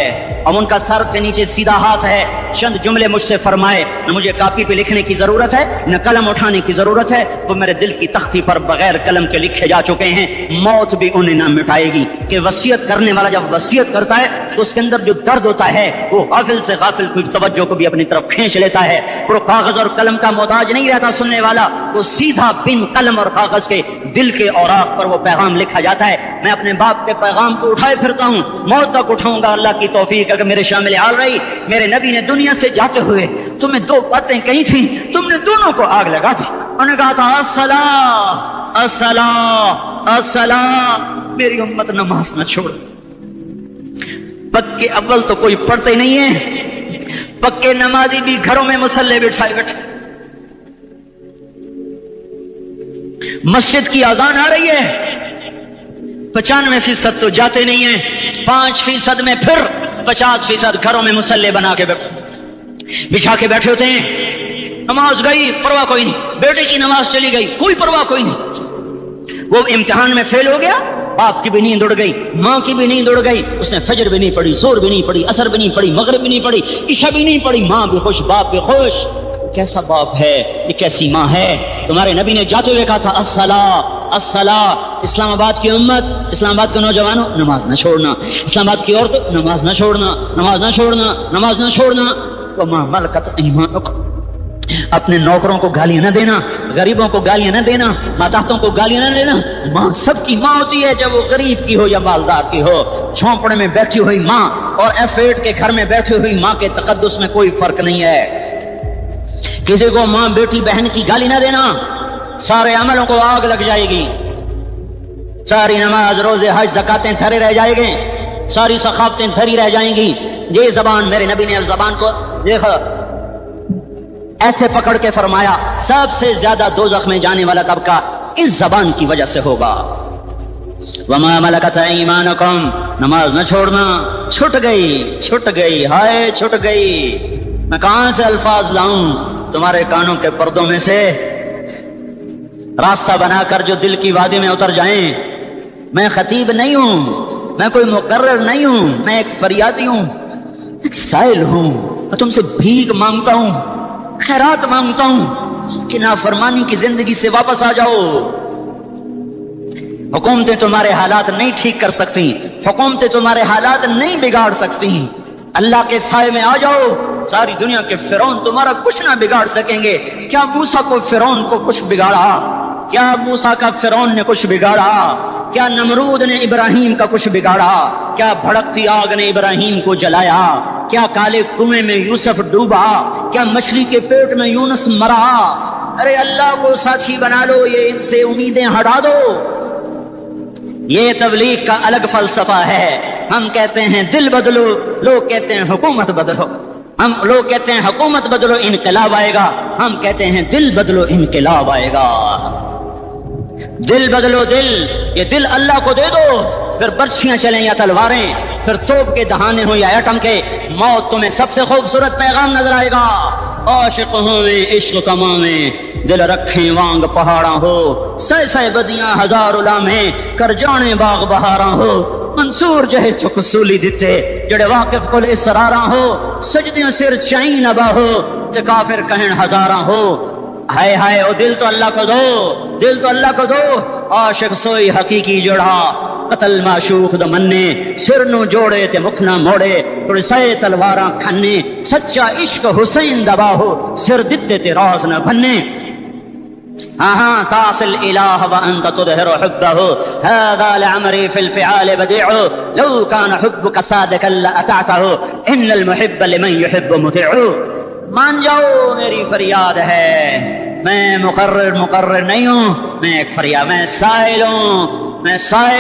S1: اور ان کا سر کے نیچے سیدھا ہاتھ ہے۔ چند جملے مجھ سے فرمائے، نہ مجھے کاپی پہ لکھنے کی ضرورت ہے نہ قلم اٹھانے کی ضرورت ہے، وہ میرے دل کی تختی پر بغیر قلم کے لکھے جا چکے ہیں، موت بھی انہیں نہ مٹائے گی۔ کہ وصیت کرنے والا جب وصیت کرتا ہے تو اس کے اندر جو درد ہوتا ہے وہ غافل سے غافل کی توجہ کو بھی اپنی طرف کھینچ لیتا ہے، وہ کاغذ اور قلم کا محتاج نہیں رہتا سننے والا، وہ سیدھا بن قلم اور کاغذ کے دل کے اوراق پر وہ پیغام لکھا جاتا ہے۔ میں اپنے باپ کے پیغام کو اٹھائے پھرتا ہوں، موت تک اٹھاؤں گا اللہ کی توفیق اگر میرے شامل حال رہی۔ میرے نبی نے دنیا سے جاتے ہوئے تمہیں 2 باتیں کہی تھیں، تم نے دونوں کو آگ لگا دی۔ انہوں نے کہا تھا الصلاۃ الصلاۃ الصلاۃ، میری امت نماز نہ چھوڑ۔ پکے اول تو کوئی پڑھتے نہیں ہے، پکے نمازی بھی گھروں میں مصلے بٹھائے بیٹھے۔ مسجد کی اذان آ رہی ہے، 95% تو جاتے نہیں ہیں، 5% میں پھر 50% گھروں میں مصلے بنا کے بچھا کے بیٹھے ہوتے ہیں۔ نماز گئی پرواہ کوئی نہیں، بیٹے کی نماز چلی گئی کوئی پرواہ کوئی نہیں، وہ امتحان میں فیل ہو گیا، باپ کی بھی نیند اڑ گئی، ماں کی بھی نیند اڑ گئی، اس نے فجر بھی نہیں پڑھی، زور بھی نہیں پڑھی، عصر بھی نہیں پڑھی، مغرب بھی نہیں پڑھی، عشاء بھی نہیں پڑھی، ماں بھی خوش باپ بھی خوش۔ کیسا باپ ہے یہ، کیسی ماں ہے؟ تمہارے نبی نے جاتے ہوئے کہا تھا الصلاۃ الصلاۃ۔ اسلام آباد کی امت، اسلام آباد کے نوجوانوں، نماز نہ چھوڑنا، اسلام آباد کی عورتوں، نماز نہ چھوڑنا، نماز نہ چھوڑنا، نماز نہ چھوڑنا۔ وما ملکت ایمانکم، اپنے نوکروں کو گالیاں نہ دینا، غریبوں کو گالیاں نہ دینا، ماتحتوں کو گالیاں نہ دینا۔ ماں سب کی ماں ہوتی ہے، چاہے وہ غریب کی ہو یا مالدار کی ہو۔ جھونپڑے میں بیٹھی ہوئی ماں اور F8 کے گھر میں بیٹھی ہوئی ماں کے تقدس میں کوئی فرق نہیں ہے۔ کسی کو ماں بیٹی بہن کی گالی نہ دینا، سارے عملوں کو آگ لگ جائے گی، ساری نماز روزے حج زکاتیں دھرے رہ جائیں گے، ساری ثقافتیں دھری رہ جائیں گی۔ یہ زبان، میرے نبی نے زبان کو دیکھا ایسے پکڑ کے فرمایا سب سے زیادہ دوزخ میں جانے والا طبقہ اس زبان کی وجہ سے ہوگا۔ وما ملکت ایمانکم، نماز نہ چھوڑنا۔ چھٹ گئی ہائے چھٹ گئی، میں کہاں سے الفاظ لاؤں تمہارے کانوں کے پردوں میں سے، راستہ بنا کر جو دل کی وادی میں اتر جائیں۔ میں خطیب نہیں ہوں، میں کوئی مقرر نہیں ہوں، میں ایک فریادی ہوں، ایک سائل ہوں، میں تم سے بھیک مانگتا ہوں، خیرات مانگتا ہوں کہ نافرمانی کی زندگی سے واپس آ جاؤ۔ حکومتیں تمہارے حالات نہیں ٹھیک کر سکتی، حکومتیں تمہارے حالات نہیں بگاڑ سکتی، اللہ کے سائے میں آ جاؤ۔ ساری دنیا کے فرعون تمہارا کچھ نہ بگاڑ سکیں گے۔ کیا موسیٰ کو فرعون کو کچھ بگاڑا؟ کیا موسیٰ کا فرعون نے کچھ بگاڑا؟ کیا نمرود نے ابراہیم کا کچھ بگاڑا؟ کیا بھڑکتی آگ نے ابراہیم کو جلایا؟ کیا کالے کنویں میں یوسف ڈوبا؟ کیا مچھلی کے پیٹ میں یونس مرا؟ ارے اللہ کو ساتھی بنا لو، یہ ان سے امیدیں ہٹا دو۔ یہ تبلیغ کا الگ فلسفہ ہے۔ ہم کہتے ہیں دل بدلو، لوگ کہتے ہیں حکومت بدلو۔ ہم لوگ کہتے ہیں حکومت بدلو انقلاب آئے گا، ہم کہتے ہیں دل بدلو انقلاب آئے گا۔ دل بدلو، دل، یہ دل اللہ کو دے دو، پھر برچیاں چلیں یا تلواریں، پھر توپ کے دہانے ہو یا ایٹم کے، موت تمہیں سب سے خوبصورت پیغام نظر آئے گا۔ عاشق ہوئے عشق کماویں، دل رکھیں وانگ پہاڑاں ہو، سہ بدیاں ہزار لامیں، کر جانے باغ بہاراں ہو، منصور جہے چک سولی دتے، جڑے واقف کل اسراراں ہو، سجدیاں سر چائیں نبا ہو، تے کافر کہن ہزاراں ہو۔ ہائے ہائے، او دل تو اللہ کو دو، دل تو اللہ کو دو۔ عاشق سوئی حقیقی جڑا، قتل معشوق دا منے، سر نو جوڑے تے مکھ نہ موڑے، تھوڑے سائے تلواراں کھنے، سچا عشق حسین دبا ہو، سر دتے تے راز نہ بھنے۔ ہاں تعصي الإله وأنت تظهر حبه، هذا لعمري في الفعال بديع، لو كان حبك صادقا لأطعته، إن المحب لمن يحب مطيع۔ مان جاؤ میری فریاد ہے، میں مقرر نہیں ہوں، میں ایک فریاد، میں سائل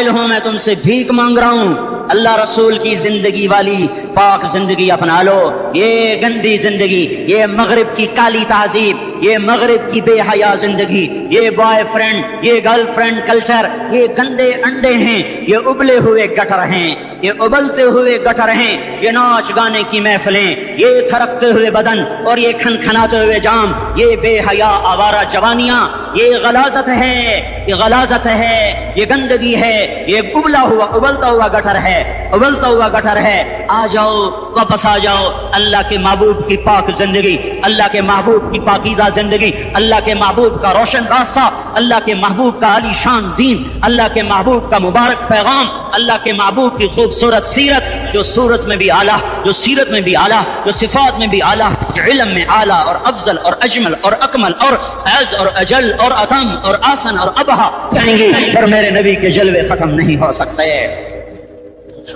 S1: ہوں، میں تم سے بھیک مانگ رہا ہوں۔ اللہ رسول کی زندگی والی پاک زندگی اپنا لو۔ یہ گندی زندگی، یہ مغرب کی کالی تہذیب، یہ مغرب کی بے حیا زندگی، یہ بوائے فرینڈ، یہ گرل فرینڈ کلچر، یہ گندے انڈے ہیں، یہ ابلے ہوئے گٹر ہیں، یہ ابلتے ہوئے گٹر ہیں، یہ ناچ گانے کی محفلیں، یہ تھرکتے ہوئے بدن اور یہ کھنکھناتے ہوئے جام، یہ بے حیا آوارہ جوانیاں، یہ غلاظت ہے، یہ غلاظت ہے، یہ گندگی ہے، یہ ابلتا ہوا گٹر ہے، ابلتا ہوا گٹر ہے۔ آ جاؤ، واپس آ جاؤ اللہ کے محبوب کی پاک زندگی، اللہ کے محبوب کی پاکیزہ زندگی، اللہ کے محبوب کا روشن راستہ، اللہ کے محبوب کا عالی شان دین، اللہ کے محبوب کا مبارک پیغام، اللہ کے محبوب کی خوبصورت سیرت، جو صورت میں بھی اعلیٰ، جو سیرت میں بھی اعلیٰ، جو صفات میں بھی اعلیٰ، جو علم میں اعلیٰ اور افضل اور اجمل اور اکمل اور اعز اور اجل اور اتم اور آسن اور ابہا کہیں گے، پر میرے نبی کے جلوے ختم نہیں ہو سکتے۔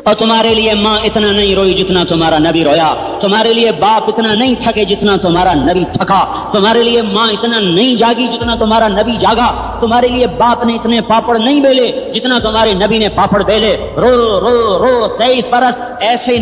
S1: اور تمہارے لیے ماں اتنا نہیں روئی جتنا تمہارا نبی رویا، تمہارے لیے باپ اتنا نہیں تھکے جتنا تمہارا نبی تھکا، تمہارے لیے ماں اتنا نہیں جاگی جتنا تمہارا نبی جاگا، تمہارے لیے باپ نے اتنے پاپڑ نہیں بیلے جتنا تمہارے نبی نے پاپڑ بیلے۔ رو رو رو 23 برس ایسے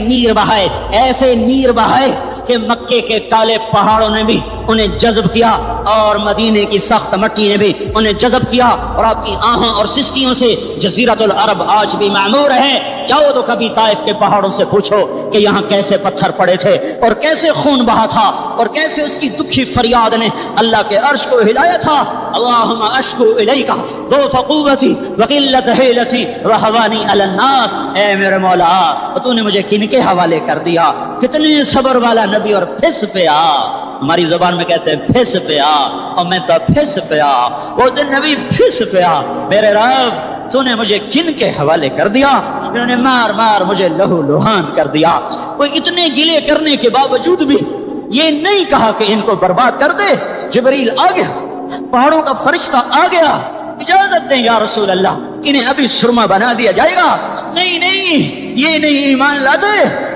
S1: نیر بہائے کہ مکے کے کالے پہاڑوں نے بھی انہیں جذب کیا اور مدینے کی سخت مٹی نے بھی انہیں جذب کیا، اور آپ کی آہوں اور سسکیوں سے جزیرۃ العرب آج بھی معمور ہے۔ جاؤ تو کبھی طائف کے پہاڑوں سے پوچھو کہ یہاں کیسے پتھر پڑے تھے اور کیسے خون بہا تھا اور کیسے اس کی دکھی فریاد نے اللہ کے عرش کو ہلایا تھا۔ اللہم اشکو الیک ضعف قوتی وقلت حیلتی وہوانی علی الناس، اے میرے مولا تو نے مجھے کن کے حوالے کر دیا، کتنے صبر والا نبی، اور پھس پہ آ، ہماری زبان میں کہتے ہیں پھس پہ آ، اور میں تو پھس پہ آ، وہ دن نبی پھس پہ آ، میرے رب تو نے مجھے کن کے حوالے کر دیا، انہوں نے مار مجھے لہو لہان کر دیا۔ وہ اتنے گلے کرنے کے باوجود بھی یہ نہیں کہا کہ ان کو برباد کر دے، جبریل آ گیا، پہاڑوں کا فرشتہ آ گیا، اجازت دیں یا رسول اللہ، انہیں ابھی سرما بنا دیا جائے گا؟ نہیں نہیں، یہ نہیں ایمان لاتے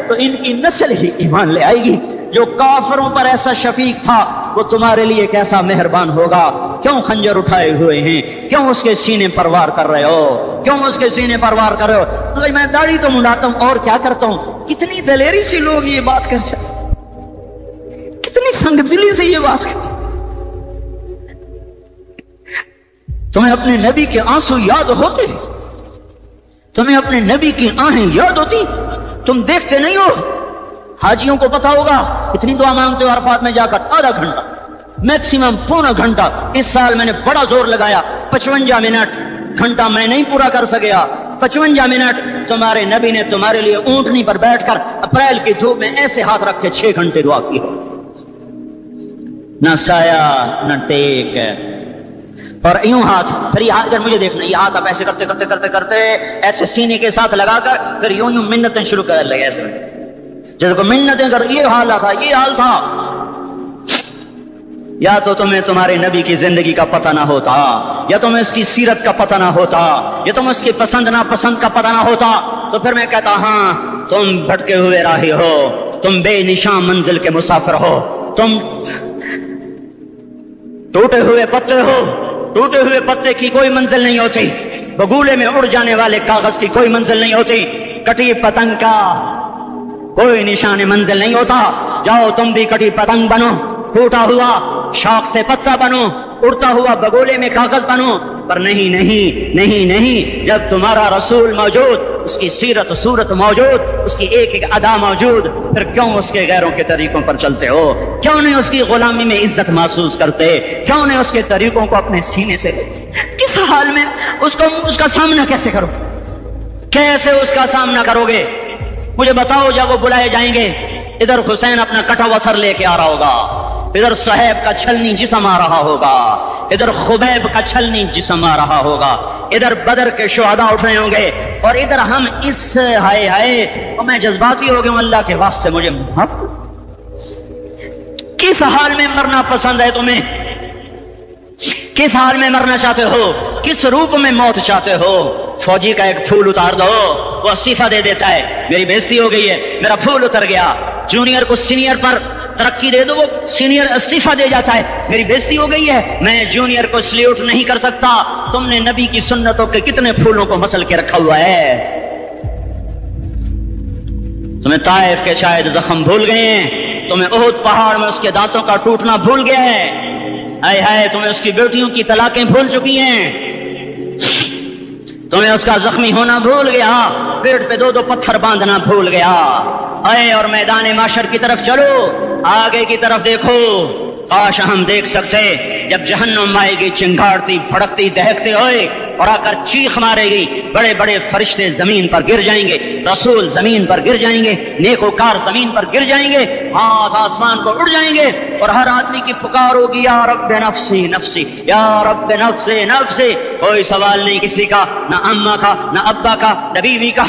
S1: تو ان کی نسل ہی ایمان لے آئے گی۔ جو کافروں پر ایسا شفیق تھا وہ تمہارے لیے کیسا مہربان ہوگا؟ کیوں خنجر اٹھائے ہوئے ہیں؟ کیوں اس کے سینے پر وار کر رہے ہو؟ کیوں اس کے سینے پر وار کر رہے ہو؟ میں داڑھی تو منڈاتا ہوں اور کیا کرتا ہوں۔ کتنی دلیری سے لوگ یہ بات کر سکتے، کتنی سنگدلی سے یہ بات کرتے۔ تمہیں اپنے نبی کے آنسو یاد ہوتے؟ تمہیں اپنے نبی کی آہیں یاد ہوتی؟ تم دیکھتے نہیں ہو؟ حاجیوں کو پتا ہوگا کتنی دعا مانگتے ہو عرفات میں جا کر؟ آدھا گھنٹہ، میکسیمم پونا گھنٹہ۔ اس سال میں نے بڑا زور لگایا، 55 منٹ، گھنٹہ میں نہیں پورا کر سکیا۔ 55 منٹ تمہارے نبی نے تمہارے لیے اونٹنی پر بیٹھ کر اپریل کی دھوپ میں ایسے ہاتھ رکھ کے 6 گھنٹے دعا کی ہو، نہ سایہ نہ ٹیک، اور یوں ہاتھ، پھر یہ ہاتھ، اگر مجھے دیکھنا، یہ ہاتھ آپ ایسے کرتے کرتے کرتے کرتے ایسے سینے کے ساتھ لگا کر پھر یوں یوں منتیں شروع کر لگے، ایسے جیسے کو منتیں کر۔ یہ حال تھا، یہ حال تھا۔ یا تو تمہیں تمہارے نبی کی زندگی کا پتہ نہ ہوتا، یا تمہیں اس کی سیرت کا پتہ نہ ہوتا، یا تمہیں اس کی پسند ناپسند کا پتہ نہ ہوتا، تو پھر میں کہتا ہاں تم بھٹکے ہوئے راہی ہو، تم بے نشان منزل کے مسافر ہو، تم ٹوٹے ہوئے پتے ہو۔ ٹوٹے ہوئے پتے کی کوئی منزل نہیں ہوتی، بگولے میں اڑ جانے والے کاغذ کی کوئی منزل نہیں ہوتی، کٹی پتنگ کا کوئی نشان منزل نہیں ہوتا۔ جاؤ تم بھی کٹی پتنگ بنو، ٹوٹا ہوا شوق سے پتا بنو، اڑتا ہوا بگولے میں کاغذ بنو، پر نہیں نہیں نہیں نہیں، جب تمہارا رسول موجود، اس کی سیرت صورت موجود، اس کی ایک ایک ادا موجود، پھر کیوں اس کے غیروں کے طریقوں پر چلتے ہو؟ کیوں نہیں اس کی غلامی میں عزت محسوس کرتے؟ کیوں نہیں اس کے طریقوں کو اپنے سینے سے لیتے؟ کس حال میں اس کا سامنا کیسے کرو؟ کیسے اس کا سامنا کرو گے؟ مجھے بتاؤ، جب وہ بلائے جائیں گے، ادھر حسین اپنا کٹا ہوا سر لے کے آ رہا ہوگا، ادھر صہیب کا چھلنی جسم آ رہا ہوگا، ادھر خبیب کا چھلنی جسم آ رہا ہوگا، ادھر بدر کے شہداء اٹھ رہے ہوں گے، اور ادھر ہم اس ہائے ہائے، اور میں جذباتی ہو گیا ہوں، اللہ کے واسطے مجھے معاف۔ کس حال میں مرنا پسند ہے تمہیں؟ کس حال میں مرنا چاہتے ہو؟ کس روپ میں موت چاہتے ہو؟ فوجی کا ایک پھول اتار دو، وہ استعفی دے دیتا ہے، میری بےزتی ہو گئی ہے، میرا پھول اتر گیا۔ جونیئر کو سینئر پر ترقی دے دو، وہ سینئر استعفی دے جاتا ہے، میری بےزتی ہو گئی ہے، میں جونیئر کو سلیوٹ نہیں کر سکتا۔ تم نے نبی کی سنتوں کے کتنے پھولوں کو مسل کے رکھا ہوا ہے؟ تمہیں طائف کے شاید زخم بھول گئے ہیں، تمہیں احد پہاڑ میں اس کے دانتوں کا ٹوٹنا بھول گیا ہے، ہائے ہائے تمہیں اس کی بیٹیوں کی طلاقیں بھول چکی ہیں، تمہیں اس کا زخمی ہونا بھول گیا، پیٹ پہ 2 پتھر باندھنا بھول گیا۔ اے اور میدان معاشر کی طرف چلو، آگے کی طرف دیکھو، کاش ہم دیکھ سکتے جب جہنم آئے گی چنگاڑتی بھڑکتی دہکتے ہوئے اور آ کر چیخ مارے گی، بڑے بڑے فرشتے زمین پر گر جائیں گے، رسول زمین پر گر جائیں گے، نیکوکار زمین پر گر جائیں گے، ہاتھ آسمان کو اڑ جائیں گے، اور ہر آدمی کی پکار ہوگی، یا رب نفسی نفسی، یا رب نفسی نفسی۔ کوئی سوال نہیں کسی کا، نہ اماں کا، نہ ابا کا، نہ بیوی کا،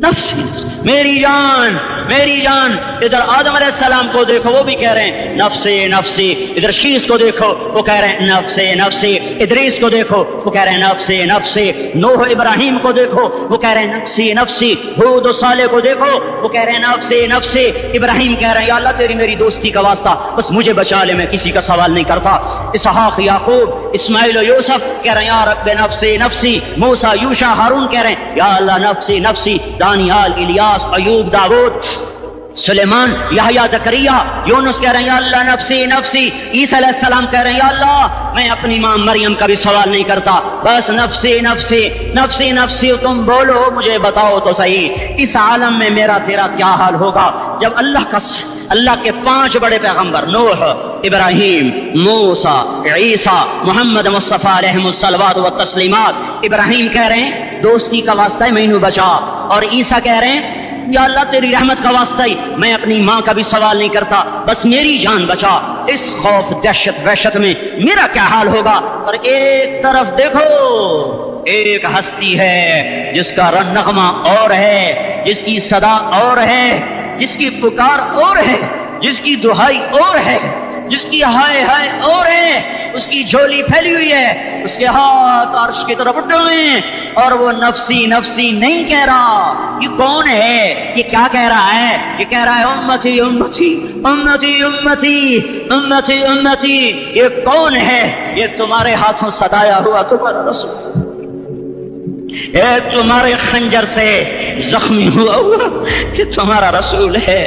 S1: نفسی میری جان میری جان۔ ادھر آدم علیہ السلام کو دیکھو، وہ بھی کہہ رہے ہیں نفسی نفسی، ادھر شیس کو دیکھو، وہ کہہ رہے ہیں نفسی نفسی، ادریس کو دیکھو، وہ کہہ رہے ہیں نفسی نفسی، نوح ابراہیم کو دیکھو، وہ کہہ رہے ہیں نفسی نفسی، ہود و صالح کو دیکھو، وہ کہہ رہے ہیں نفسی نفسی۔ ابراہیم کہہ رہے ہیں یا اللہ تیری میری دوستی کا واسطہ بس مجھے بچا لے، میں کسی کا سوال نہیں کرتا۔ اسحاق یعقوب اسماعیل و یوسف کہہ رہے ہیں یا رب نفسی نفسی۔ موسیٰ یوشع ہارون کہہ رہے ہیں یا اللہ نفسی نفسی۔ دانیال الیاس ایوب داؤد سلیمان یحییٰ زکریا یونس کہہ رہے ہیں یا اللہ نفسی نفسی۔ عیسیٰ علیہ السلام کہہ رہے ہیں یا اللہ میں اپنی ماں مریم کا بھی سوال نہیں کرتا، بس نفسی نفسی نفسی نفسی۔ تم بولو مجھے بتاؤ تو صحیح، اس عالم میں میرا تیرا کیا حال ہوگا جب اللہ کے 5 بڑے پیغمبر نوح، ابراہیم، موسیٰ، عیسیٰ، محمد مصطفیٰ علیہ الصلوات والتسلیمات۔ ابراہیم کہہ رہے ہیں دوستی کا واسطہ ہے مینوں بچا، اور عیسیٰ کہہ رہے ہیں یا اللہ تیری رحمت کا واسطہ ہی میں اپنی ماں کا بھی سوال نہیں کرتا، بس میری جان بچا۔ اس خوف دہشت وحشت میں میرا کیا حال ہوگا؟ اور ایک طرف دیکھو، ایک ہستی ہے جس کا نغمہ اور ہے، جس کی صدا اور ہے، جس کی پکار اور ہے، جس کی دہائی اور ہے، جس کی ہائے ہائے اور ہے، اس کی جھولی پھیلی ہوئی ہے، اس کے ہاتھ عرش کی طرف اٹھے ہوئے ہیں، اور وہ نفسی نفسی نہیں کہہ رہا۔ یہ کون ہے؟ یہ کیا کہہ رہا ہے؟ یہ کہہ رہا ہے امتی امتی امتی امتی امتی امتی۔ یہ کون ہے؟ یہ تمہارے ہاتھوں ستایا ہوا تمہارا رسول، یہ تمہارے خنجر سے زخمی ہوا کہ تمہارا رسول ہے۔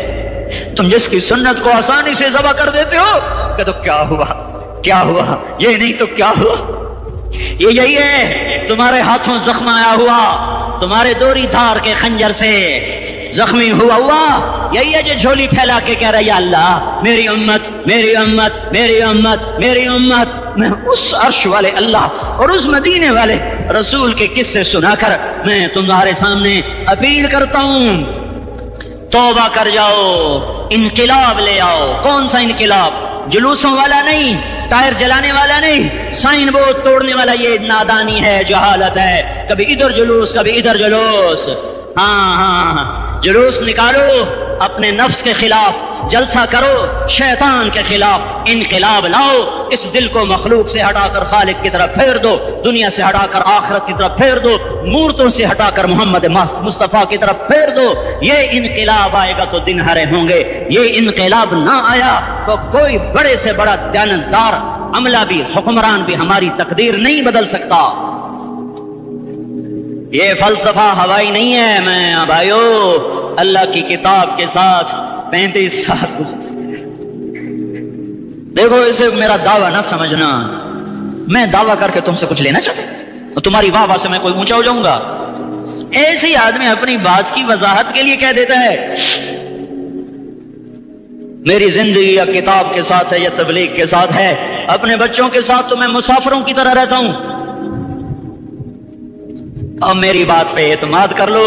S1: تم جس کی سنت کو آسانی سے ذبح کر دیتے ہو کہ تو کیا ہوا، کیا ہوا، یہ نہیں تو کیا ہوا۔ یہ یہی ہے تمہارے ہاتھوں زخم آیا ہوا، تمہارے دوری دھار کے خنجر سے زخمی ہوا، یہی ہے جو جھولی پھیلا کے کہہ رہا ہے یا اللہ میری امت میری امت میری امت میری امت۔ میں اس عرش والے اللہ اور اس مدینے والے رسول کے قصے سنا کر میں تمہارے سامنے اپیل کرتا ہوں، توبہ کر جاؤ، انقلاب لے آؤ۔ کون سا انقلاب؟ جلوسوں والا نہیں، ٹائر جلانے والا نہیں، سائن بورڈ توڑنے والا، یہ نادانی ہے، جہالت ہے۔ کبھی ادھر جلوس کبھی ادھر جلوس، ہاں جلوس نکالو اپنے نفس کے خلاف، جلسہ کرو شیطان کے خلاف، انقلاب لاؤ۔ اس دل کو مخلوق سے ہٹا کر خالق کی طرف پھیر دو، دنیا سے ہٹا کر آخرت کی طرف پھیر دو، مورتوں سے ہٹا کر محمد مصطفیٰ کی طرف پھیر دو۔ یہ انقلاب آئے گا تو دن ہرے ہوں گے، یہ انقلاب نہ آیا تو کوئی بڑے سے بڑا دیانتدار عملہ بھی، حکمران بھی ہماری تقدیر نہیں بدل سکتا۔ یہ فلسفہ ہوائی نہیں ہے۔ میں بھائیو اللہ کی کتاب کے ساتھ 35 سال، دیکھو اسے میرا دعویٰ نہ سمجھنا، میں دعویٰ کر کے تم سے کچھ لینا چاہتا ہوں تو تمہاری واہ واہ سے میں کوئی اونچا ہو جاؤں گا؟ ایسے ہی آدمی اپنی بات کی وضاحت کے لیے کہہ دیتا ہے میری زندگی یا کتاب کے ساتھ ہے یا تبلیغ کے ساتھ ہے، اپنے بچوں کے ساتھ تو میں مسافروں کی طرح رہتا ہوں، اب میری بات پہ اعتماد کر لو،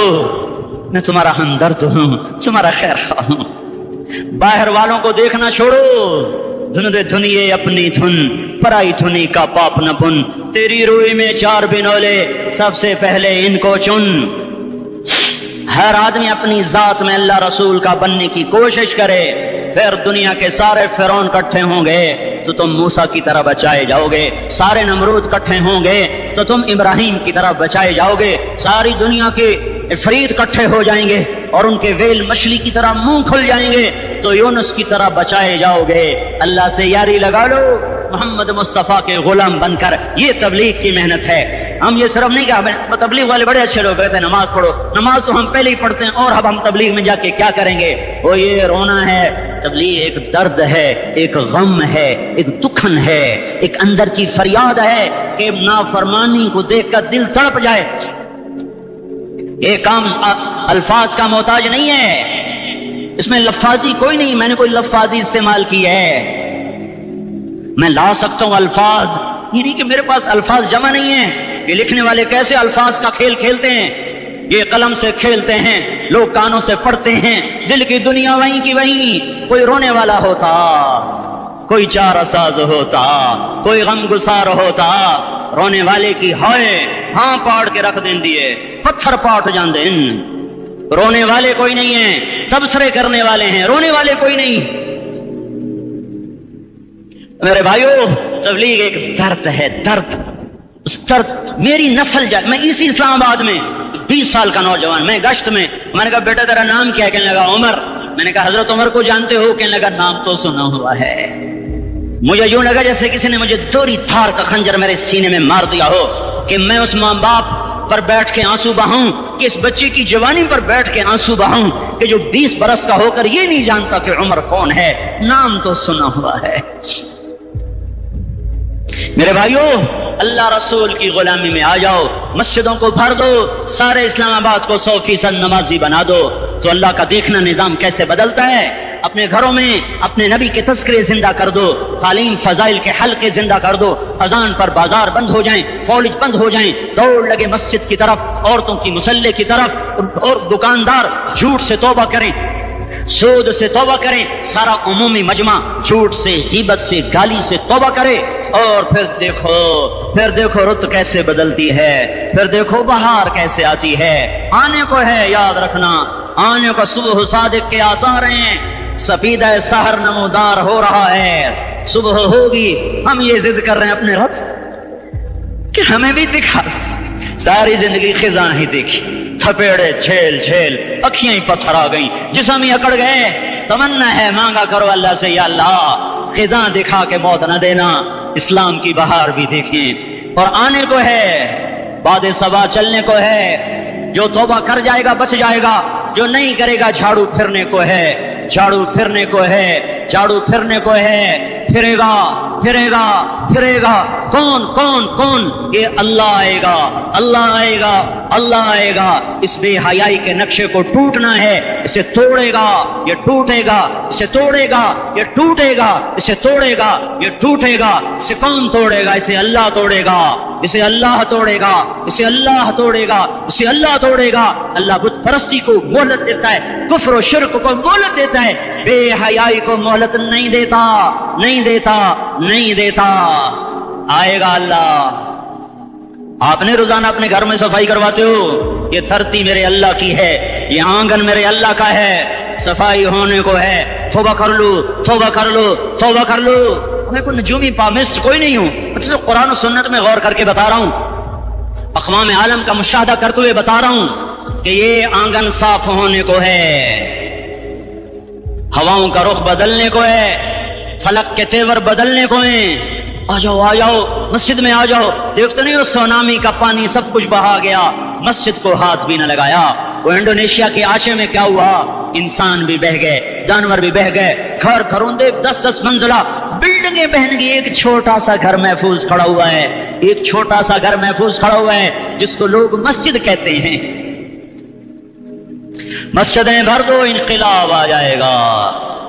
S1: میں تمہارا ہمدرد ہوں، تمہارا خیر خواہ ہوں۔ باہر والوں کو دیکھنا چھوڑو، دھن دے دھنیے اپنی دھن، پرائی دھنی کا پاپ نہ بن، تیری روئی میں 4 بنولے سب سے پہلے ان کو چن۔ ہر آدمی اپنی ذات میں اللہ رسول کا بننے کی کوشش کرے، پھر دنیا کے سارے فرعون کٹھے ہوں گے تو تم موسیٰ کی طرح بچائے جاؤ گے، سارے نمرود کٹھے ہوں گے تو تم ابراہیم کی طرح بچائے جاؤ گے، ساری دنیا کے عفریت کٹھے ہو جائیں گے اور ان کے ویل مچھلی کی طرح منہ کھل جائیں گے تو یونس کی طرح بچائے جاؤ گے۔ اللہ سے یاری لگا لو محمد مصطفیٰ کے غلام بن کر، یہ تبلیغ کی محنت ہے۔ ہم یہ صرف نہیں کہ تبلیغ والے بڑے اچھے لوگ کہتے ہیں نماز پڑھو، نماز تو ہم پہلے ہی پڑھتے ہیں اور اب ہم تبلیغ میں جا کے کیا کریں گے؟ وہ یہ رونا ہے، تبلیغ ایک درد ہے، ایک غم ہے، ایک دکھن ہے، ایک اندر کی فریاد ہے کہ نافرمانی کو دیکھ کر دل تڑپ جائے۔ یہ کام الفاظ کا محتاج نہیں ہے، اس میں لفاظی کوئی نہیں، میں نے کوئی لفاظی استعمال کی ہے، میں لا سکتا ہوں الفاظ، یہ نہیں کہ میرے پاس الفاظ جمع نہیں ہیں۔ یہ لکھنے والے کیسے الفاظ کا کھیل کھیلتے ہیں، یہ قلم سے کھیلتے ہیں، لوگ کانوں سے پڑھتے ہیں، دل کی دنیا وہیں کی وہیں، کوئی رونے والا ہوتا، کوئی چارہ ساز ہوتا، کوئی غم گسار ہوتا، رونے والے کی ہائے ہاں پاڑ کے رکھ دیں دیے، پتھر پاٹ جان دیں۔ رونے والے کوئی نہیں ہیں، تبصرے کرنے والے ہیں، رونے والے کوئی نہیں۔ میرے بھائیو تبلیغ ایک درد ہے، درد، اس درد میری نسل جائے۔ میں اسی اسلام آباد میں 20 سال کا نوجوان، میں گشت میں نے کہا بیٹا تیرا نام کیا ہے؟ کہنے لگا عمر۔ میں نے کہا حضرت عمر کو جانتے ہو؟ کہنے لگا نام تو سنا ہوا ہے۔ مجھے یوں لگا جیسے کسی نے مجھے دوری دھار کا خنجر میرے سینے میں مار دیا ہو، کہ میں اس ماں باپ پر بیٹھ کے آنسو بہاؤں، کہ اس بچے کی جوانی پر بیٹھ کے آنسو بہاؤں کہ جو 20 برس کا ہو کر یہ نہیں جانتا کہ عمر کون ہے، نام تو سنا ہوا ہے۔ میرے بھائیو اللہ رسول کی غلامی میں آ جاؤ، مسجدوں کو بھر دو، سارے اسلام آباد کو 100% نمازی بنا دو، تو اللہ کا دیکھنا نظام کیسے بدلتا ہے۔ اپنے گھروں میں اپنے نبی کے تذکرے زندہ کر دو، تعلیم فضائل کے حلقے زندہ کر دو، اذان پر بازار بند ہو جائیں، کالج بند ہو جائیں، دوڑ لگے مسجد کی طرف، عورتوں کی مصلے کی طرف، اور دکاندار جھوٹ سے توبہ کریں، سود سے توبہ کریں، سارا عمومی مجمع جھوٹ سے، غیبت سے، گالی سے توبہ کرے، اور پھر دیکھو رت کیسے بدلتی ہے، پھر دیکھو بہار کیسے آتی ہے۔ آنے کو ہے، یاد رکھنا، آنے کو صبح صادق کے آثار ہیں، سپیدہ سحر نمودار ہو رہا ہے، صبح ہوگی، ہم یہ ضد کر رہے ہیں اپنے رب کہ ہمیں بھی دکھا۔ ساری زندگی خزاں ہی دیکھی، تھپیڑے جھیل جھیل، اکھیاں ہی پتھر آ گئیں، جسم ہی اکڑ گئے۔ تمنا ہے مانگا کرو اللہ سے، یا اللہ خزاں دکھا کے موت نہ دینا، اسلام کی بہار بھی دیکھیں۔ اور آنے کو ہے، باد صبا چلنے کو ہے، جو توبہ کر جائے گا بچ جائے گا، جو نہیں کرے گا جھاڑو پھرنے کو ہے، جھاڑو پھرنے کو ہے، جھاڑو پھرنے کو ہے، پھرے گا پھرے گا پھرے گا۔ کون کون کون؟ یہ اللہ آئے گا، اللہ آئے گا، اللہ آئے گا۔ اس بے حیائی کے نقشے کو ٹوٹنا ہے، اسے توڑے گا یہ ٹوٹے گا، اسے توڑے گا یہ ٹوٹے گا، اسے توڑے گا یہ ٹوٹے گا۔ اسے کون توڑے گا؟ اسے اللہ توڑے گا، اسے اللہ توڑے گا، اسے اللہ توڑے گا، اسے اللہ توڑے گا۔ اللہ بت پرستی کو مہلت دیتا ہے، کفر و شرک کو مہلت دیتا ہے، بے حیائی کو مہلت نہیں دیتا، نہیں دیتا، نہیں دیتا۔ آئے گا اللہ۔ آپ نے روزانہ اپنے گھر میں صفائی کرواتے ہو؟ یہ دھرتی میرے اللہ کی ہے، یہ آنگن میرے اللہ کا ہے، صفائی ہونے کو ہے۔ توبہ کر لو، توبہ کر لو، توبہ کر لو۔ میں کوئی نجومی پامسٹ کوئی نہیں ہوں، میں تو قرآن و سنت میں غور کر کے بتا رہا ہوں، اقوام عالم کا مشاہدہ کرتے ہوئے بتا رہا ہوں کہ یہ آنگن صاف ہونے کو ہے، ہواؤں کا رخ بدلنے کو ہے، فلک کے تیور بدلنے کو ہیں۔ آ جاؤ آ جاؤ، مسجد میں آ جاؤ۔ دیکھتے نہیں ہو سونامی کا پانی سب کچھ بہا گیا، مسجد کو ہاتھ بھی نہ لگایا۔ وہ انڈونیشیا کے آچے میں کیا ہوا؟ انسان بھی بہ گئے، جانور بھی بہ گئے، گھر گھروندے 10-10 منزلہ بلڈنگیں بہن گئی، ایک چھوٹا سا گھر محفوظ کھڑا ہوا ہے، ایک چھوٹا سا گھر محفوظ کھڑا ہوا ہے جس کو لوگ مسجد کہتے ہیں۔ مسجدیں بھر دو، انقلاب آ جائے گا۔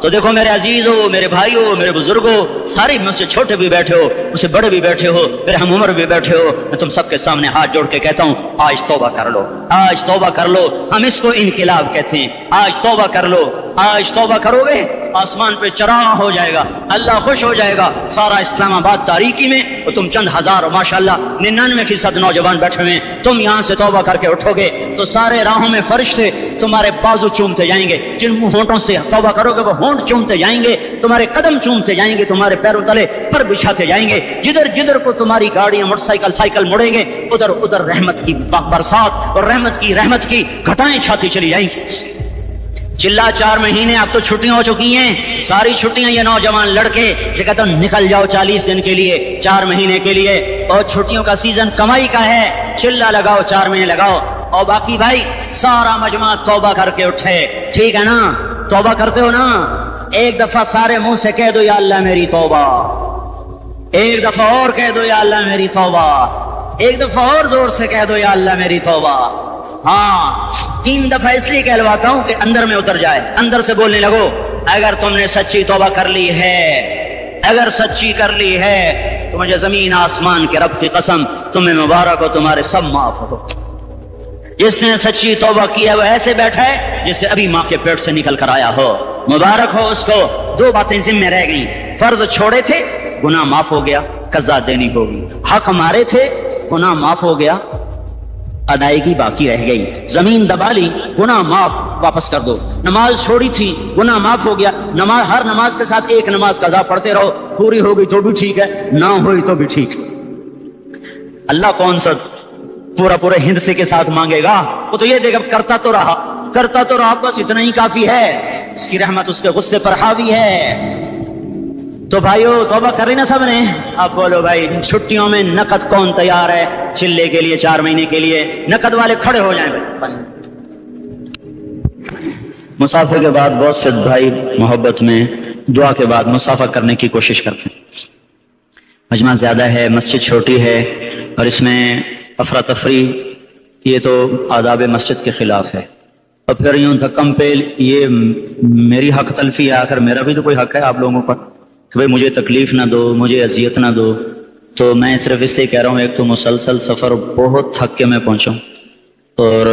S1: تو دیکھو میرے عزیزو، میرے بھائیو، میرے بزرگو، ساری مجھ سے چھوٹے بھی بیٹھے ہو، مجھ سے بڑے بھی بیٹھے ہو، میرے ہم عمر بھی بیٹھے ہو، میں تم سب کے سامنے ہاتھ جوڑ کے کہتا ہوں آج توبہ کر لو، آج توبہ کر لو۔ ہم اس کو انقلاب کہتے ہیں۔ آج توبہ کر لو، آج توبہ کرو گے آسمان پہ چراغ ہو جائے گا، اللہ خوش ہو جائے گا۔ سارا اسلام آباد تاریکی میں اور تم چند ہزار، ماشاءاللہ 99% نوجوان بیٹھے ہوئے، تم یہاں سے توبہ کر کے اٹھو گے تو سارے راہوں میں فرشتے تمہارے بازو چومتے جائیں گے، جن ہونٹوں سے توبہ کرو گے وہ ہونٹ چومتے جائیں گے، تمہارے قدم چومتے جائیں گے، تمہارے پیروں تلے پر بچھاتے جائیں گے۔ جدھر جدھر کو تمہاری گاڑیاں، موٹر سائیکل، سائیکل مڑیں گے، ادھر ادھر رحمت کی برسات اور رحمت کی گھٹائیں چھاتی چلی جائیں گی۔ چلا 4 مہینے اب تو چھٹیاں ہو چکی ہیں، ساری چھٹیاں یہ نوجوان لڑکے جو کہتے ہیں نکل جاؤ 40 دن کے لیے، 4 مہینے کے لیے، اور چھٹیوں کا سیزن کمائی کا ہے، چلا لگاؤ 4 مہینے لگاؤ، اور باقی بھائی سارا مجمع توبہ کر کے اٹھے، ٹھیک ہے نا؟ توبہ کرتے ہو نا؟ ایک دفعہ سارے منہ سے کہہ دو یا اللہ میری توبہ، ایک دفعہ اور کہہ دو یا اللہ میری توبہ، ایک دفعہ اور زور سے کہہ دو یا اللہ میری توبہ۔ ہاں 3 دفعہ اس لیے کہلواتا ہوں کہ اندر میں اتر جائے، اندر سے بولنے لگو۔ اگر تم نے سچی توبہ کر لی ہے، اگر سچی کر لی ہے تو مجھے زمین آسمان کے رب کی قسم تمہیں مبارک ہو، تمہارے سب معاف ہو۔ جس نے سچی توبہ کی ہے وہ ایسے بیٹھا ہے جسے ابھی ماں کے پیٹ سے نکل کر آیا ہو، مبارک ہو اس کو۔ 2 باتیں ذمہ رہ گئیں، فرض چھوڑے تھے، گناہ معاف ہو گیا، قضا دینی ہوگی، حق مارے تھے، گناہ معاف ہو گیا، ادائیگی باقی رہ گئی، زمین دبا لی، گناہ معاف، واپس کر دو، نماز چھوڑی تھی، گناہ معاف ہو گیا، نماز ہر نماز کے ساتھ ایک نماز قضا پڑھتے رہو، پوری ہو گئی تو بھی ٹھیک ہے، نہ ہوئی تو بھی ٹھیک۔ اللہ کون سا پورے ہند سے کے ساتھ مانگے گا؟ وہ تو یہ دیکھ کرتا تو رہا بس اتنا ہی کافی ہے، اس کی رحمت اس کے غصے پر حاوی ہے۔ تو بھائیو توبہ کر رہی نا سب نے؟ اب بولو بھائی ان چھٹیوں میں نقد کون تیار ہے چلے کے لیے 4 مہینے کے لیے؟ نقد والے کھڑے ہو جائیں بھائی۔ مسافر کے بعد بہت سے بھائی محبت میں دعا کے بعد مسافہ کرنے کی کوشش کرتے ہیں۔ مجمع زیادہ ہے، مسجد چھوٹی ہے اور اس میں افراتفری، یہ تو آداب مسجد کے خلاف ہے، اور پھر یوں دھکم پہ یہ میری حق تلفی ہے، آخر میرا بھی تو کوئی حق ہے آپ لوگوں پر کہ بھائی مجھے تکلیف نہ دو، مجھے اذیت نہ دو۔ تو میں صرف اس لیے کہہ رہا ہوں، ایک تو مسلسل سفر بہت تھک کے میں پہنچا ہوں اور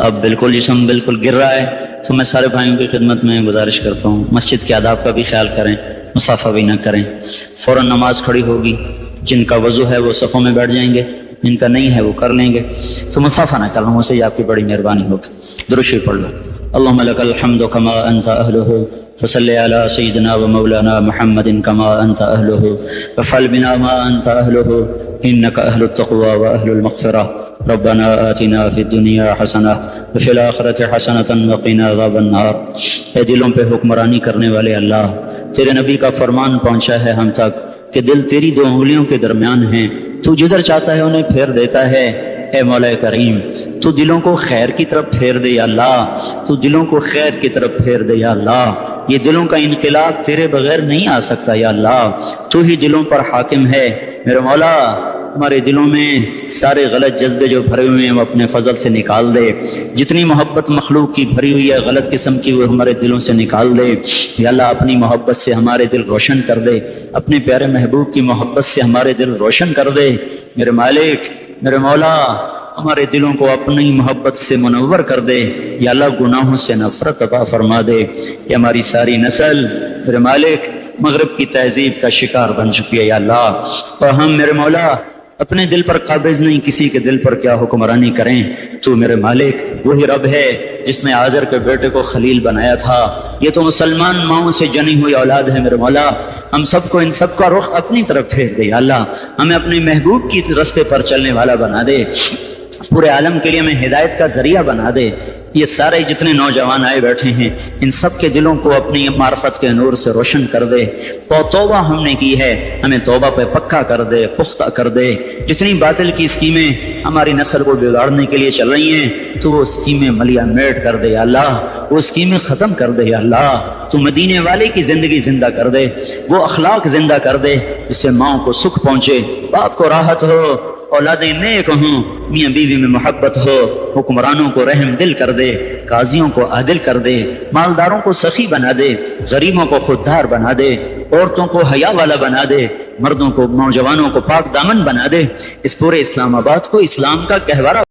S1: اب بالکل جسم بالکل گر رہا ہے، تو میں سارے بھائیوں کی خدمت میں گزارش کرتا ہوں مسجد کے آداب کا بھی خیال کریں، مسافہ بھی نہ کریں۔ فوراً نماز کھڑی ہوگی، جن کا وضو ہے وہ صفوں میں بیٹھ جائیں گے، ان کا نہیں ہے وہ کر لیں گے تو مصافحہ نہ کرنا، مجھ سے آپ کی بڑی مہربانی ہوگی۔ درود شریف پڑھ لو۔ اللهم لك الحمد كما أنت أهله فصل على سيدنا ومولانا محمد كما أنت أهله وافعل بنا ما أنت أهله إنك أهل التقوى وأهل المغفرة ربنا آتنا في الدنيا حسنة وفي الآخرة حسنة وقنا عذاب النار۔ اے دلوں پہ حکمرانی کرنے والے اللہ، تیرے نبی کا فرمان پہنچا ہے ہم تک کہ دل تیری دو انگلیوں کے درمیان ہیں، تو جدھر چاہتا ہے انہیں پھیر دیتا ہے۔ اے مولا کریم، تو دلوں کو خیر کی طرف پھیر دے یا اللہ، تو دلوں کو خیر کی طرف پھیر دے یا اللہ۔ یہ دلوں کا انقلاب تیرے بغیر نہیں آ سکتا یا اللہ، تو ہی دلوں پر حاکم ہے۔ میرے مولا ہمارے دلوں میں سارے غلط جذبے جو بھرے ہوئے ہیں وہ اپنے فضل سے نکال دے، جتنی محبت مخلوق کی بھری ہوئی ہے غلط قسم کی وہ ہمارے دلوں سے نکال دے یا اللہ۔ اپنی محبت سے ہمارے دل روشن کر دے، اپنے پیارے محبوب کی محبت سے ہمارے دل روشن کر دے میرے مالک، میرے مولا۔ ہمارے دلوں کو اپنی محبت سے منور کر دے یا اللہ، گناہوں سے نفرت عطا فرما دے۔ یہ ہماری ساری نسل میرے مالک مغرب کی تہذیب کا شکار بن چکی ہے یا اللہ، اور ہم میرے مولا اپنے دل پر قابض نہیں، کسی کے دل پر کیا حکمرانی کریں۔ تو میرے مالک وہی رب ہے جس نے آزر کے بیٹے کو خلیل بنایا تھا۔ یہ تو مسلمان ماؤں سے جنی ہوئی اولاد ہے میرے مولا۔ ہم سب کو ان سب کا رخ اپنی طرف پھیر دے یا اللہ، ہمیں اپنے محبوب کی راستے پر چلنے والا بنا دے، پورے عالم کے لیے ہمیں ہدایت کا ذریعہ بنا دے۔ یہ سارے جتنے نوجوان آئے بیٹھے ہیں ان سب کے دلوں کو اپنی معرفت کے نور سے روشن کر دے۔ توبہ ہم نے کی ہے، ہمیں توبہ پہ پکا کر دے، پختہ کر دے۔ جتنی باطل کی اسکیمیں ہماری نسل کو بگاڑنے کے لیے چل رہی ہیں تو وہ اسکیمیں ملیا میٹ کر دے یا اللہ، وہ اسکیمیں ختم کر دے یا اللہ۔ تو مدینے والے کی زندگی زندہ کر دے، وہ اخلاق زندہ کر دے جس سے ماؤں کو سکھ پہنچے، باپ کو راحت ہو، اولادیں نیک ہوں، میاں بیوی میں محبت ہو، حکمرانوں کو رحم دل کر دے، قاضیوں کو عادل کر دے، مالداروں کو سخی بنا دے، غریبوں کو خوددار بنا دے، عورتوں کو حیا والا بنا دے، مردوں کو نوجوانوں کو پاک دامن بنا دے۔ اس پورے اسلام آباد کو اسلام کا گہوارہ